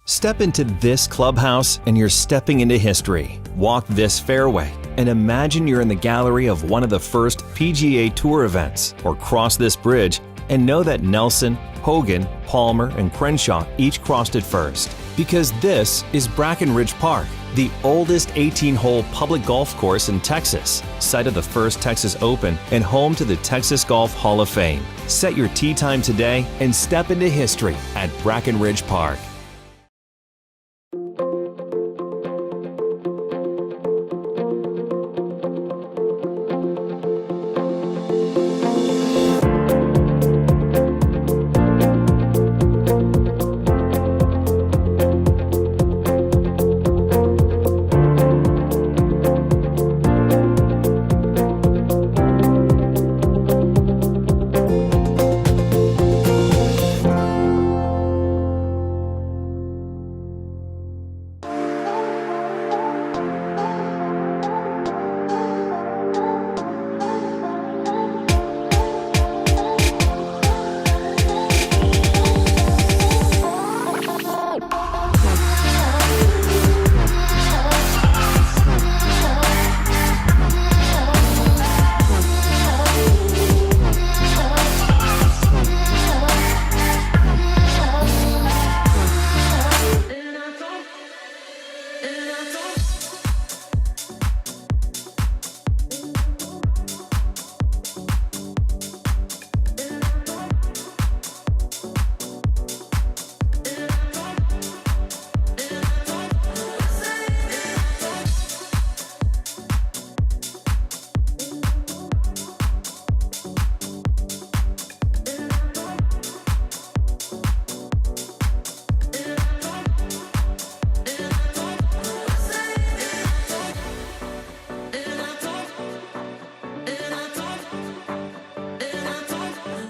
Step into this clubhouse and you're stepping into history. Walk this fairway and imagine you're in the gallery of one of the first PGA Tour events, or cross this bridge and know that Nelson, Hogan, Palmer, and Crenshaw each crossed it first. Because this is Brackenridge Park, the oldest 18-hole public golf course in Texas, site of the first Texas Open and home to the Texas Golf Hall of Fame. Set your tee time today and step into history at Brackenridge Park.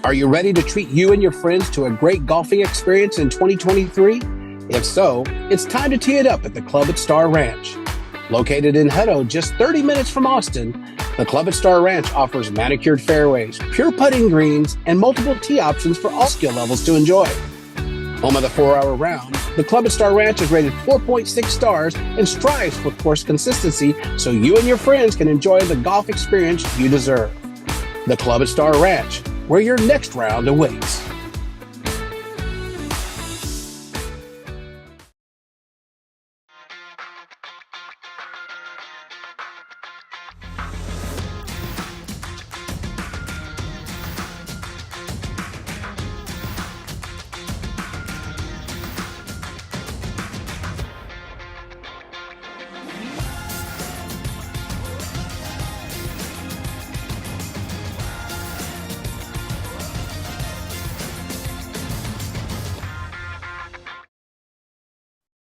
Are you ready to treat you and your friends to a great golfing experience in 2023? If so, it's time to tee it up at the Club at Star Ranch. Located in Hutto, just 30 minutes from Austin, the Club at Star Ranch offers manicured fairways, pure putting greens, and multiple tee options for all skill levels to enjoy. Home of the 4-hour round, the Club at Star Ranch is rated 4.6 stars and strives for course consistency so you and your friends can enjoy the golf experience you deserve. The Club at Star Ranch, where your next round awaits.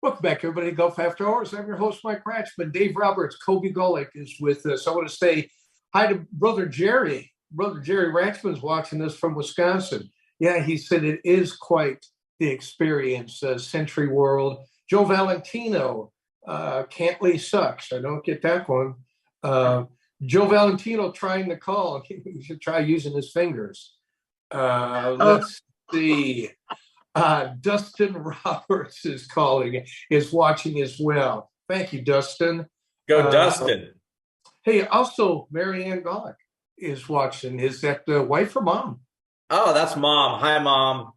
Welcome back, everybody, to Golf After Hours. I'm your host, Mike Ratchman. Dave Roberts, Kobe Golick is with us. I want to say hi to Brother Jerry. Brother Jerry Ratchman's watching this from Wisconsin. Yeah, he said it is quite the experience. Century World. Joe Valentino, Cantley sucks. I don't get that one. Joe Valentino trying to call. He should try using his fingers. Let's see. Dustin Roberts is watching as well. Thank you, Dustin.
Go, Dustin.
Hey, also, Marianne Golick is watching. Is that the wife or mom?
Oh, that's mom. Hi, mom.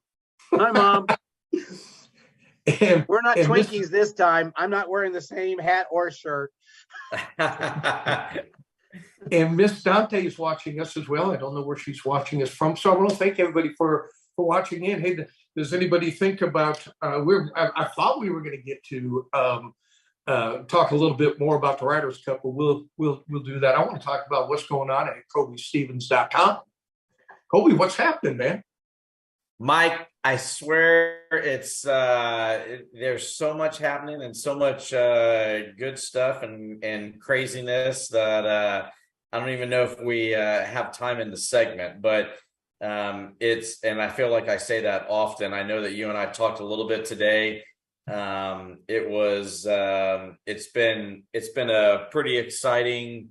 Hi, Mom.
And
We're not Twinkies this time. I'm not wearing the same hat or shirt.
And Miss Dante is watching us as well. I don't know where she's watching us from. So I want to thank everybody for watching in. Hey, does anybody think about I thought we were going to get to talk a little bit more about the Ryder's Cup, but we'll do that. I want to talk about what's going on at KobeStevens.com. Kobe, what's happening, man?
Mike, I swear it's there's so much happening and so much good stuff and craziness that I don't even know if we have time in the segment, but it's, and I feel like I say that often. I know that you and I talked a little bit today. It's been a pretty exciting,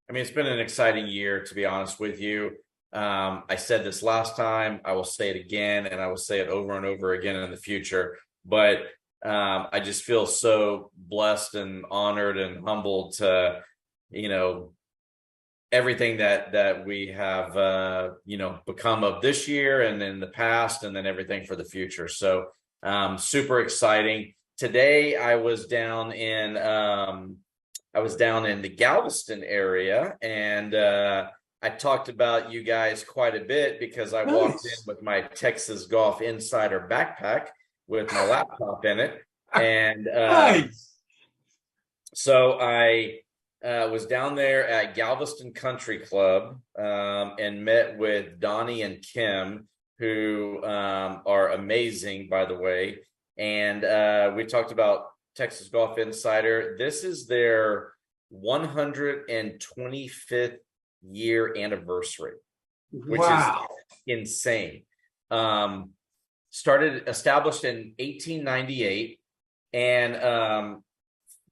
it's been an exciting year, to be honest with you. I said this last time, I will say it again, and I will say it over and over again in the future. But I just feel so blessed and honored and humbled to, everything that we have, become of this year and in the past, and then everything for the future. So super exciting. Today I was down in the Galveston area, and I talked about you guys quite a bit because I walked in with my Texas Golf Insider backpack with my laptop in it. And so I was down there at Galveston Country Club and met with Donnie and Kim, who are amazing, by the way. And we talked about Texas Golf Insider. This is their 125th year anniversary, which is insane. Established in 1898, and a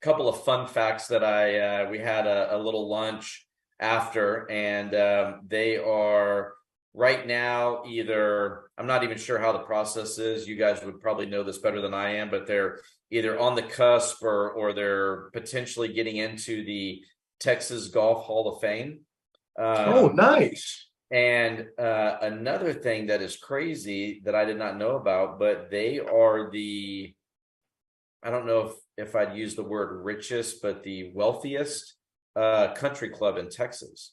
couple of fun facts that we had a little lunch after, and they are right now I'm not even sure how the process is. You guys would probably know this better than I am, but they're either on the cusp or they're potentially getting into the Texas Golf Hall of Fame.
Nice.
And another thing that is crazy that I did not know about, but they are I don't know if I'd use the word richest, but the wealthiest country club in Texas,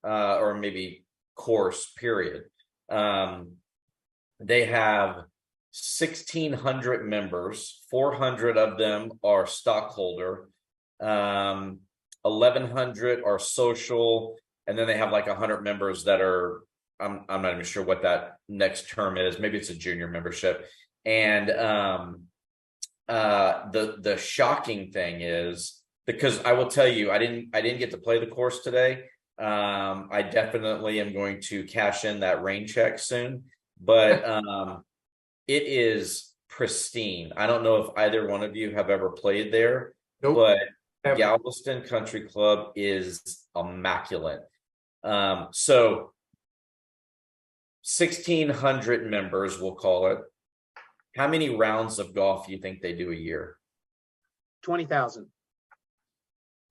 or maybe course, period. They have 1,600 members, 400 of them are stockholder, 1,100 are social, and then they have like 100 members that are, I'm not even sure what that next term is. Maybe it's a junior membership. And the shocking thing is, because I will tell you, I didn't get to play the course today. I definitely am going to cash in that rain check soon, but it is pristine. I don't know if either one of you have ever played there,
Nope.
but
Ever.
Galveston Country Club is immaculate. So 1,600 members, we'll call it. How many rounds of golf do you think they do a year?
20,000.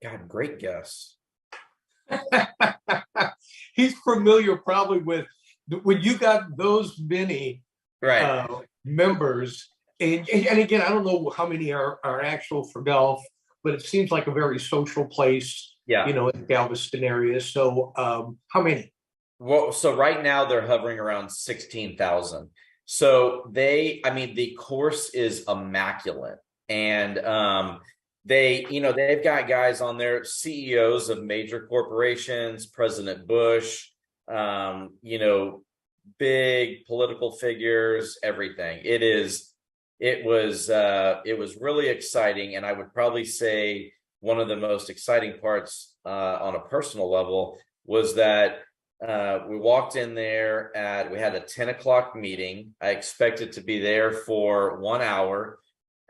God, great guess.
He's familiar probably with when you got those many
Right.
members. And again, I don't know how many are actual for golf, but it seems like a very social place,
Yeah.
in the Galveston area. So how many?
Well, so right now they're hovering around 16,000. So the course is immaculate. And they've got guys on there, CEOs of major corporations, President Bush, big political figures, everything. It was really exciting. And I would probably say one of the most exciting parts on a personal level was that we walked in there we had a 10 o'clock meeting. I expected to be there for 1 hour.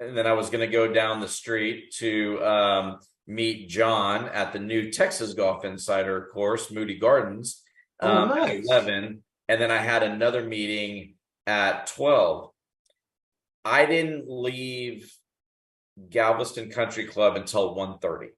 And then I was going to go down the street to meet John at the new Texas Golf Insider course, Moody Gardens,
Nice.
at 11. And then I had another meeting at 12. I didn't leave Galveston Country Club until 1:30.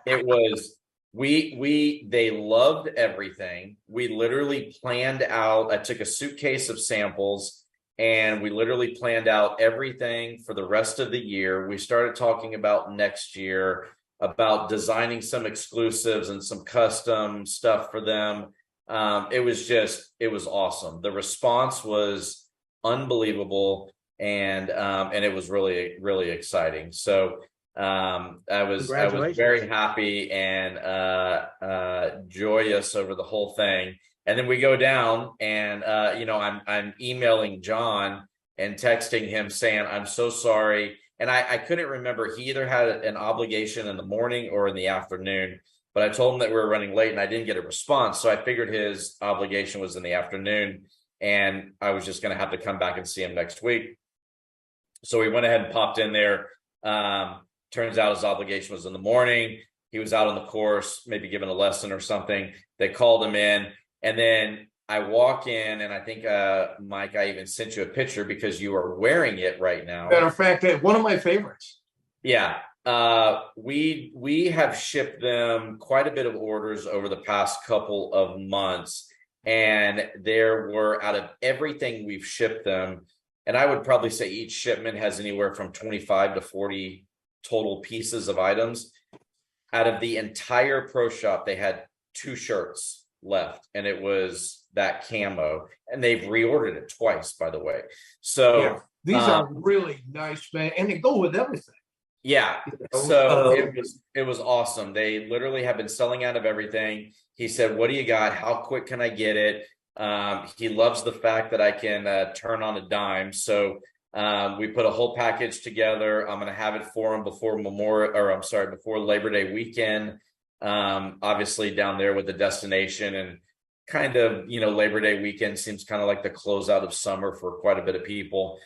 It was they loved everything. We literally planned out. I took a suitcase of samples and we literally planned out everything for the rest of the year. We started talking about next year, about designing some exclusives and some custom stuff for them. It was awesome. The response was unbelievable, and it was really, really exciting. So I was very happy and joyous over the whole thing. And then we go down and I'm emailing John and texting him saying, I'm so sorry. And I couldn't remember. He either had an obligation in the morning or in the afternoon, but I told him that we were running late and I didn't get a response. So I figured his obligation was in the afternoon and I was just going to have to come back and see him next week. So we went ahead and popped in there. Turns out his obligation was in the morning. He was out on the course, maybe giving a lesson or something. They called him in. And then I walk in, and I think, Mike, I even sent you a picture because you are wearing it right now.
Matter of fact, one of my favorites.
Yeah. We have shipped them quite a bit of orders over the past couple of months. And there were, out of everything we've shipped them, and I would probably say each shipment has anywhere from 25 to 40 total pieces of items. Out of the entire pro shop, they had 2 shirts left, and it was that camo, and they've reordered it twice, by the way. So
yeah, these are really nice, man, and they go with everything.
Yeah. So it was awesome. They literally have been selling out of everything. He said, what do you got? How quick can I get it? He loves the fact that I can turn on a dime. So we put a whole package together. I'm going to have it for him before Labor Day weekend. Obviously down there with the destination, and kind of, Labor Day weekend seems kind of like the closeout of summer for quite a bit of people.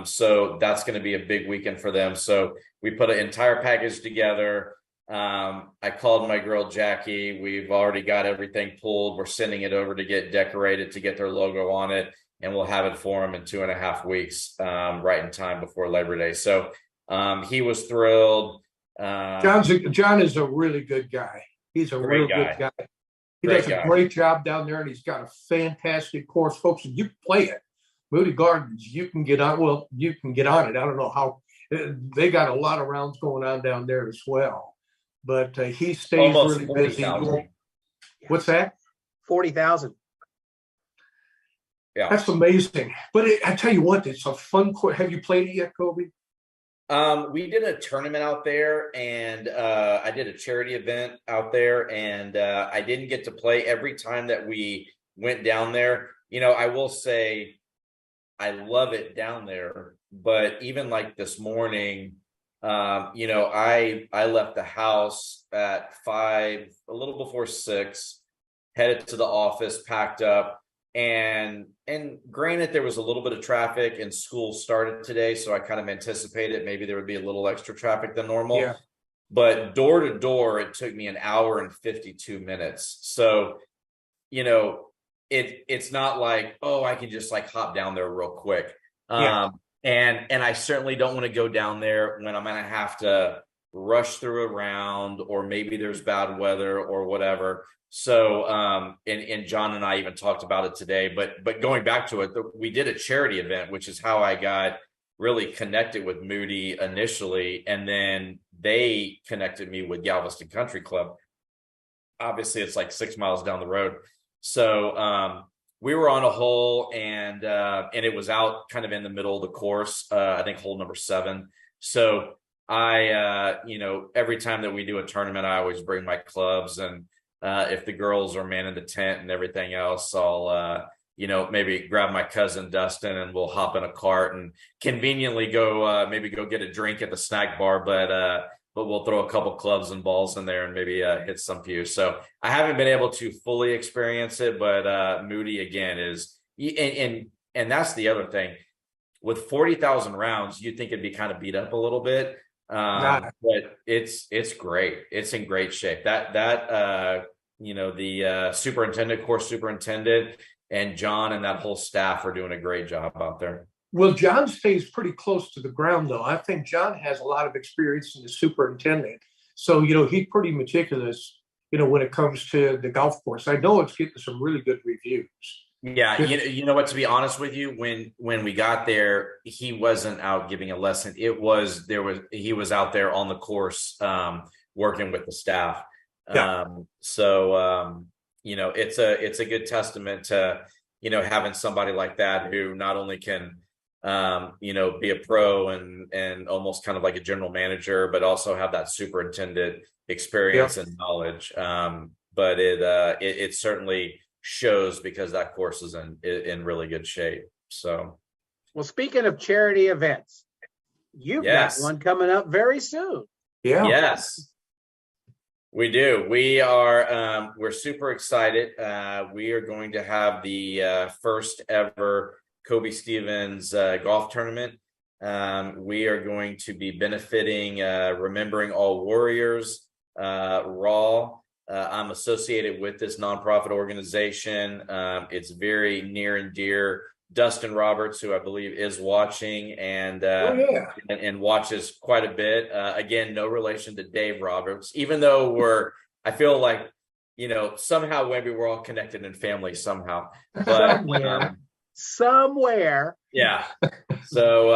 So that's going to be a big weekend for them. So we put an entire package together. I called my girl, Jackie. We've already got everything pulled. We're sending it over to get decorated, to get their logo on it. And we'll have it for them in 2.5 weeks, right in time before Labor Day. So he was thrilled.
John is a really good guy. He's a real good guy. He does a great job down there, and he's got a fantastic course, folks. And you play it, Moody Gardens. You can get on. Well, you can get on it. I don't know how. They got a lot of rounds going on down there as well. But he stays
almost
really busy.
40,000.
What's that?
40,000.
Yeah,
that's amazing. But I tell you what, it's a fun course. Have you played it yet, Kobe?
We did a tournament out there, and I did a charity event out there, and I didn't get to play every time that we went down there. I will say I love it down there, but even like this morning, I left the house at 5, a little before 6, headed to the office, packed up, and granted there was a little bit of traffic and school started today, so I kind of anticipated maybe there would be a little extra traffic than normal.
Yeah.
But door to door, it took me an hour and 52 minutes. So, it's not like, oh, I can just like hop down there real quick.
Yeah.
And I certainly don't want to go down there when I'm going to have to rush through a round, or maybe there's bad weather or whatever. So, and John and I even talked about it today, but going back to it, we did a charity event, which is how I got really connected with Moody initially. And then they connected me with Galveston Country Club. Obviously it's like 6 miles down the road. So, we were on a hole, and it was out kind of in the middle of the course. I think hole number 7. So I, every time that we do a tournament, I always bring my clubs, and if the girls are manning the tent and everything else, I'll, maybe grab my cousin Dustin and we'll hop in a cart and conveniently go, maybe go get a drink at the snack bar, but we'll throw a couple clubs and balls in there and maybe hit some few. So I haven't been able to fully experience it, but Moody again is, and that's the other thing. With 40,000 rounds, you'd think it'd be kind of beat up a little bit, but it's great. It's in great shape. The course superintendent, and John and that whole staff are doing a great job out there.
Well, John stays pretty close to the ground, though. I think John has a lot of experience in the superintendent. So, he's pretty meticulous, when it comes to the golf course. I know it's getting some really good reviews.
Yeah. You know what, to be honest with you, when we got there, he wasn't out giving a lesson. He was out there on the course, working with the staff.
Yeah.
It's a good testament to, having somebody like that who not only can, be a pro and almost kind of like a general manager, but also have that superintendent experience and knowledge. But it certainly shows, because that course is in really good shape. So,
well, speaking of charity events, you've got one coming up very soon.
Yeah.
Yes, we do. We are, we're super excited. We are going to have the first ever Kobe Stevens golf tournament. We are going to be benefiting Remembering All Warriors, Raw. I'm associated with this nonprofit organization. It's very near and dear. Dustin Roberts, who I believe is watching and watches quite a bit. Again, no relation to Dave Roberts, even though I feel like, somehow maybe we're all connected in family somehow. But
somewhere.
Yeah. So,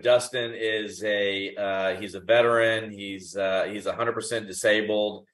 Dustin is he's a veteran. He's 100% disabled.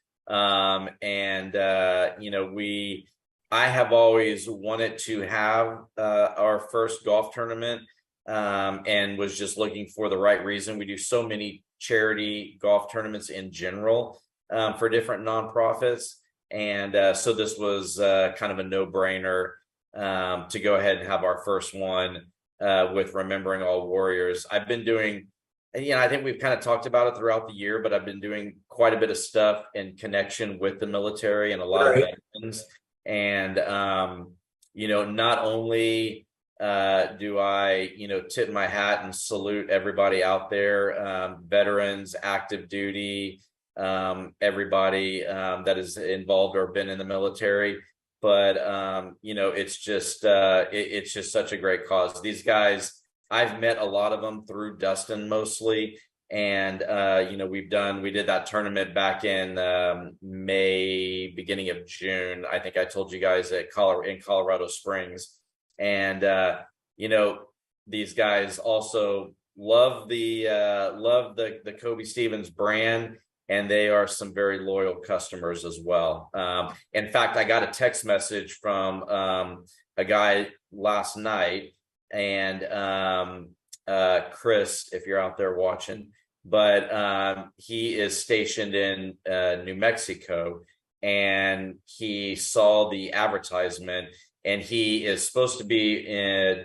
I have always wanted to have our first golf tournament, and was just looking for the right reason. We do so many charity golf tournaments in general, for different nonprofits. And so this was kind of a no-brainer to go ahead and have our first one with Remembering All Warriors. I've been doing, I think we've kind of talked about it throughout the year, but I've been doing quite a bit of stuff in connection with the military and a lot of veterans. And, not only do I, tip my hat and salute everybody out there, veterans, active duty, everybody that is involved or been in the military, but, it's just such a great cause. These guys, I've met a lot of them through Dustin mostly. And, we did that tournament back in May, beginning of June. I think I told you guys in Colorado Springs. And, these guys also love the Kobe Stevens brand, and they are some very loyal customers as well. In fact, I got a text message from a guy last night, and Chris, if you're out there watching, but he is stationed in New Mexico, and he saw the advertisement, and he is supposed to be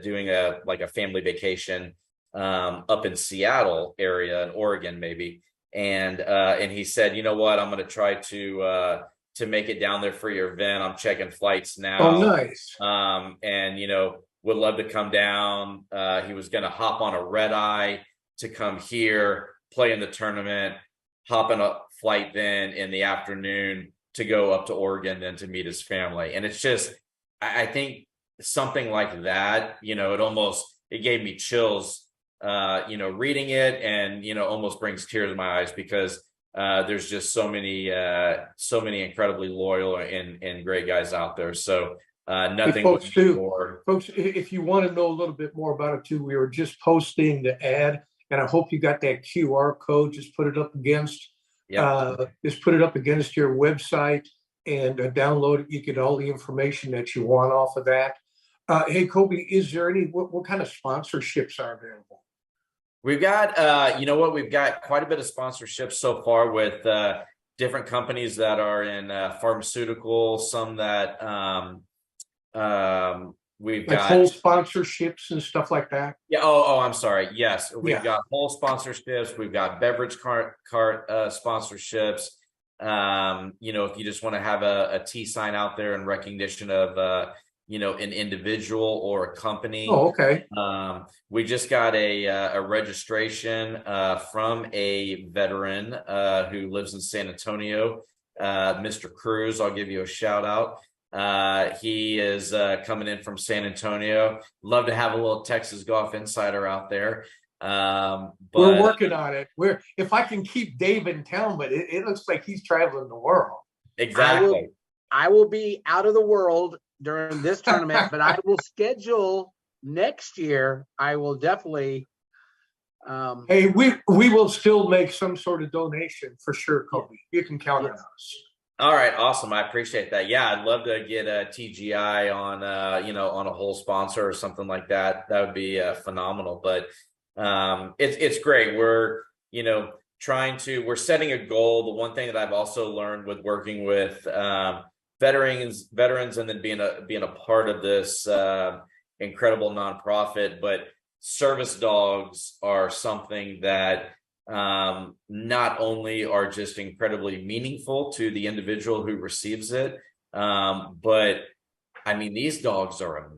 doing a family vacation up in Seattle area in Oregon, maybe. And he said, you know what, I'm going to try to make it down there for your event. I'm checking flights now.
Oh, nice.
And, you know, would love to come down. He was going to hop on a red eye to come here, play in the tournament, hop on a flight then in the afternoon to go up to Oregon, then to meet his family. And it's just, I think something like that, you know, it gave me chills, you know, reading it, and, you know, almost brings tears to my eyes, because there's just so many incredibly loyal and great guys out there. So nothing
folks,
more.
Folks, if you want to know a little bit more about it too, we were just posting the ad, and I hope you got that QR code. Just put it up against your website and download it. You get all the information that you want off of that. Hey, Kobe, is there what kind of sponsorships are available?
We've got, you know what, we've got quite a bit of sponsorships so far with different companies that are in pharmaceutical, some that we've got
whole sponsorships and stuff like that.
Yeah. Oh, I'm sorry. Yes, we've got whole sponsorships. We've got beverage cart sponsorships. You know, if you just want to have a T sign out there in recognition of you know, an individual or a company.
Oh, okay.
We just got a registration from a veteran who lives in San Antonio, Mr. Cruz. I'll give you a shout out. He is coming in from San Antonio. Love to have a little Texas Golf Insider out there. But
we're working on it. If I can keep Dave in town, but it looks like he's traveling the world.
Exactly.
I will be out of the world during this tournament, but I will schedule next year. I will definitely.
Hey, we will still make some sort of donation for sure, Kobe. You can count on us.
All right, awesome. I appreciate that. Yeah, I'd love to get a TGI on, you know, on a whole sponsor or something like that. That would be phenomenal. But it's great. We're, you know, we're setting a goal. The one thing that I've also learned with working with veterans, and then being a part of this incredible nonprofit, but service dogs are something that not only are just incredibly meaningful to the individual who receives it, but I mean, these dogs are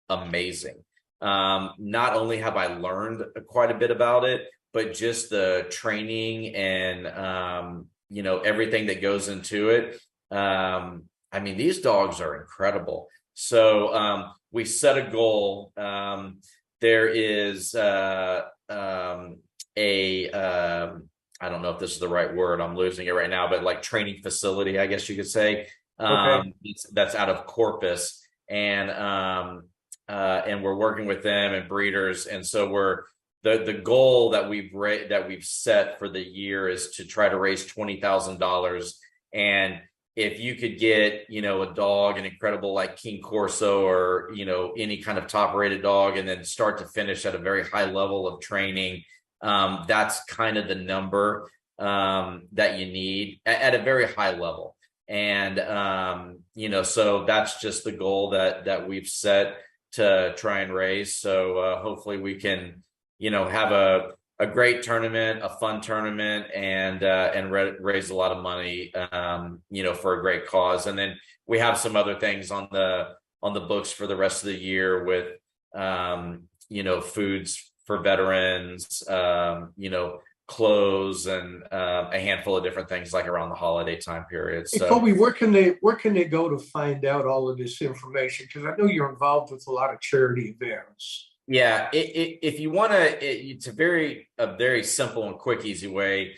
amazing. Not only have I learned quite a bit about it, but just the training and you know, everything that goes into it. I mean, these dogs are incredible. So we set a goal. There is I don't know if this is the right word, I'm losing it right now, but like training facility, I guess you could say, that's out of Corpus, and we're working with them and breeders. And so the goal that we've set for the year is to try to raise $20,000. And if you could get, you know, a dog, an incredible like King Corso, or, you know, any kind of top rated dog, and then start to finish at a very high level of training, that's kind of the number that you need at a very high level. And, you know, so that's just the goal that we've set to try and raise. So hopefully we can, you know, have a great tournament, a fun tournament, and raise a lot of money, you know, for a great cause. And then we have some other things on the books for the rest of the year with, you know, foods for veterans, you know, clothes, and a handful of different things like around the holiday time period. So,
hey, Kobe, where can they go to find out all of this information? Because I know you're involved with a lot of charity events.
Yeah, if you want to, it's a very simple and quick, easy way.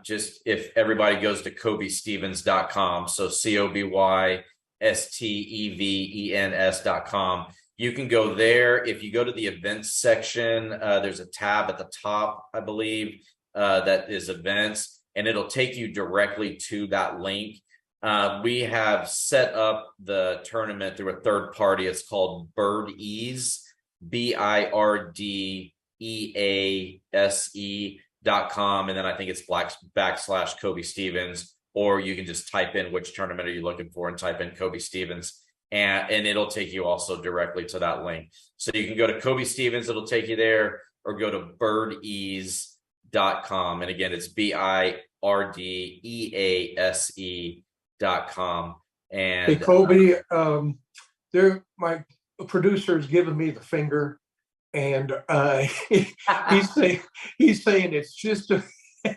Just if everybody goes to KobeStevens.com, so KobeStevens.com, you can go there. If you go to the events section, there's a tab at the top, I believe, that is events, and it'll take you directly to that link. We have set up the tournament through a third party. It's called BirdEase. BirdEase.com, and then I think it's / Kobe Stevens, or you can just type in which tournament are you looking for and type in Kobe Stevens, and it'll take you also directly to that link. So you can go to Kobe Stevens, it'll take you there. or go to birdease.com. And again, it's BIRDEASE.com. And
Hey, Kobe, my producer is giving me the finger, and he's saying it's just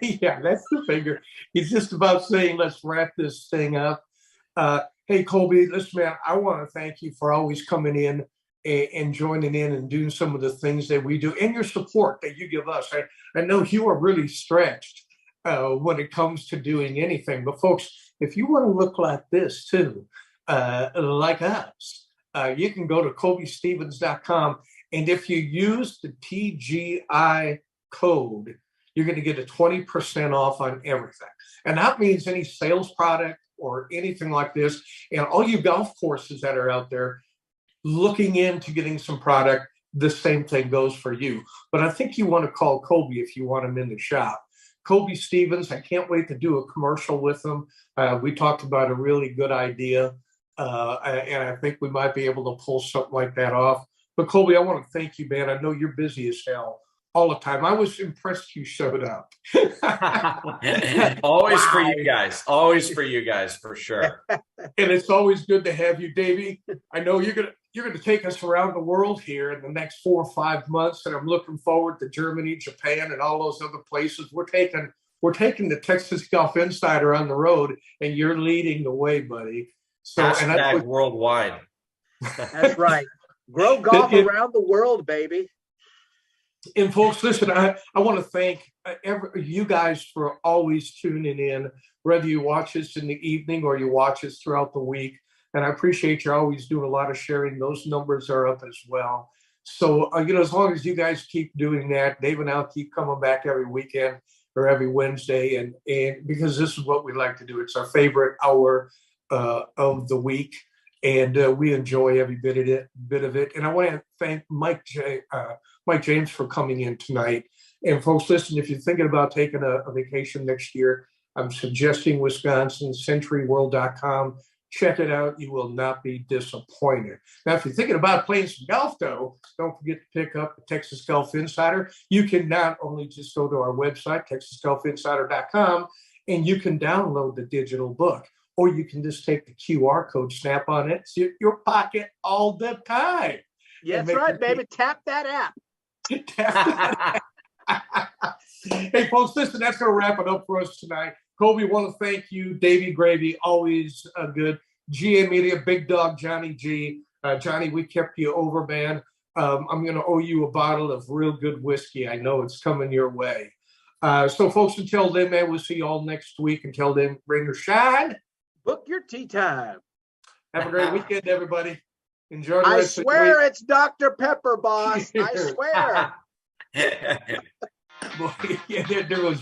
yeah, that's the finger. He's just about saying, let's wrap this thing up. Hey, Kobe, listen, man, I want to thank you for always coming in and joining in and doing some of the things that we do, and your support that you give us. I know you are really stretched when it comes to doing anything, but folks, if you want to look like this too, like us, you can go to KobeStevens.com, and if you use the TGI code, you're going to get a 20% off on everything. And that means any sales product or anything like this. And all you golf courses that are out there looking into getting some product, the same thing goes for you. But I think you want to call Kobe if you want him in the shop. Kobe Stevens, I can't wait to do a commercial with him. We talked about a really good idea, and I think we might be able to pull something like that off. But Kobe, I want to thank you, man. I know you're busy as hell all the time. I was impressed you showed up.
Always for you guys. Always for you guys, for sure.
And it's always good to have you, Davey. I know you're gonna take us around the world here in the next 4 or 5 months, and I'm looking forward to Germany, Japan, and all those other places. We're taking the Texas Golf Insider on the road, and you're leading the way, buddy. So
Hashtag worldwide.
That's right. Grow golf around the world, baby.
And folks, listen, I want to thank you guys for always tuning in, whether you watch us in the evening or you watch us throughout the week. And I appreciate you always doing a lot of sharing. Those numbers are up as well. So, as long as you guys keep doing that, Dave and I'll keep coming back every weekend or every Wednesday. And because this is what we like to do. It's our favorite hour of the week. And we enjoy every bit of it. And I want to thank Mike James for coming in tonight. And folks, listen, if you're thinking about taking a vacation next year, I'm suggesting Wisconsin, CenturyWorld.com. Check it out. You will not be disappointed. Now, if you're thinking about playing some golf, though, don't forget to pick up the Texas Golf Insider. You can not only just go to our website, TexasGolfInsider.com, and you can download the digital book. Or you can just take the QR code, snap on it, it's in your pocket all the time.
Yeah, that's right, baby. Tap that app.
Hey, folks, listen, that's going to wrap it up for us tonight. Kobe, want to thank you. Davey Gravy, always good. GA Media, Big Dog, Johnny G. Johnny, we kept you over, man. I'm going to owe you a bottle of real good whiskey. I know it's coming your way. So, folks, until then, man, we'll see you all next week. Until then, rain or shine.
Book your tea time.
Have a great weekend, everybody. Enjoy the
I
rest
swear
of the week.
it's Dr. Pepper, boss. I swear.
Boy, yeah, there goes.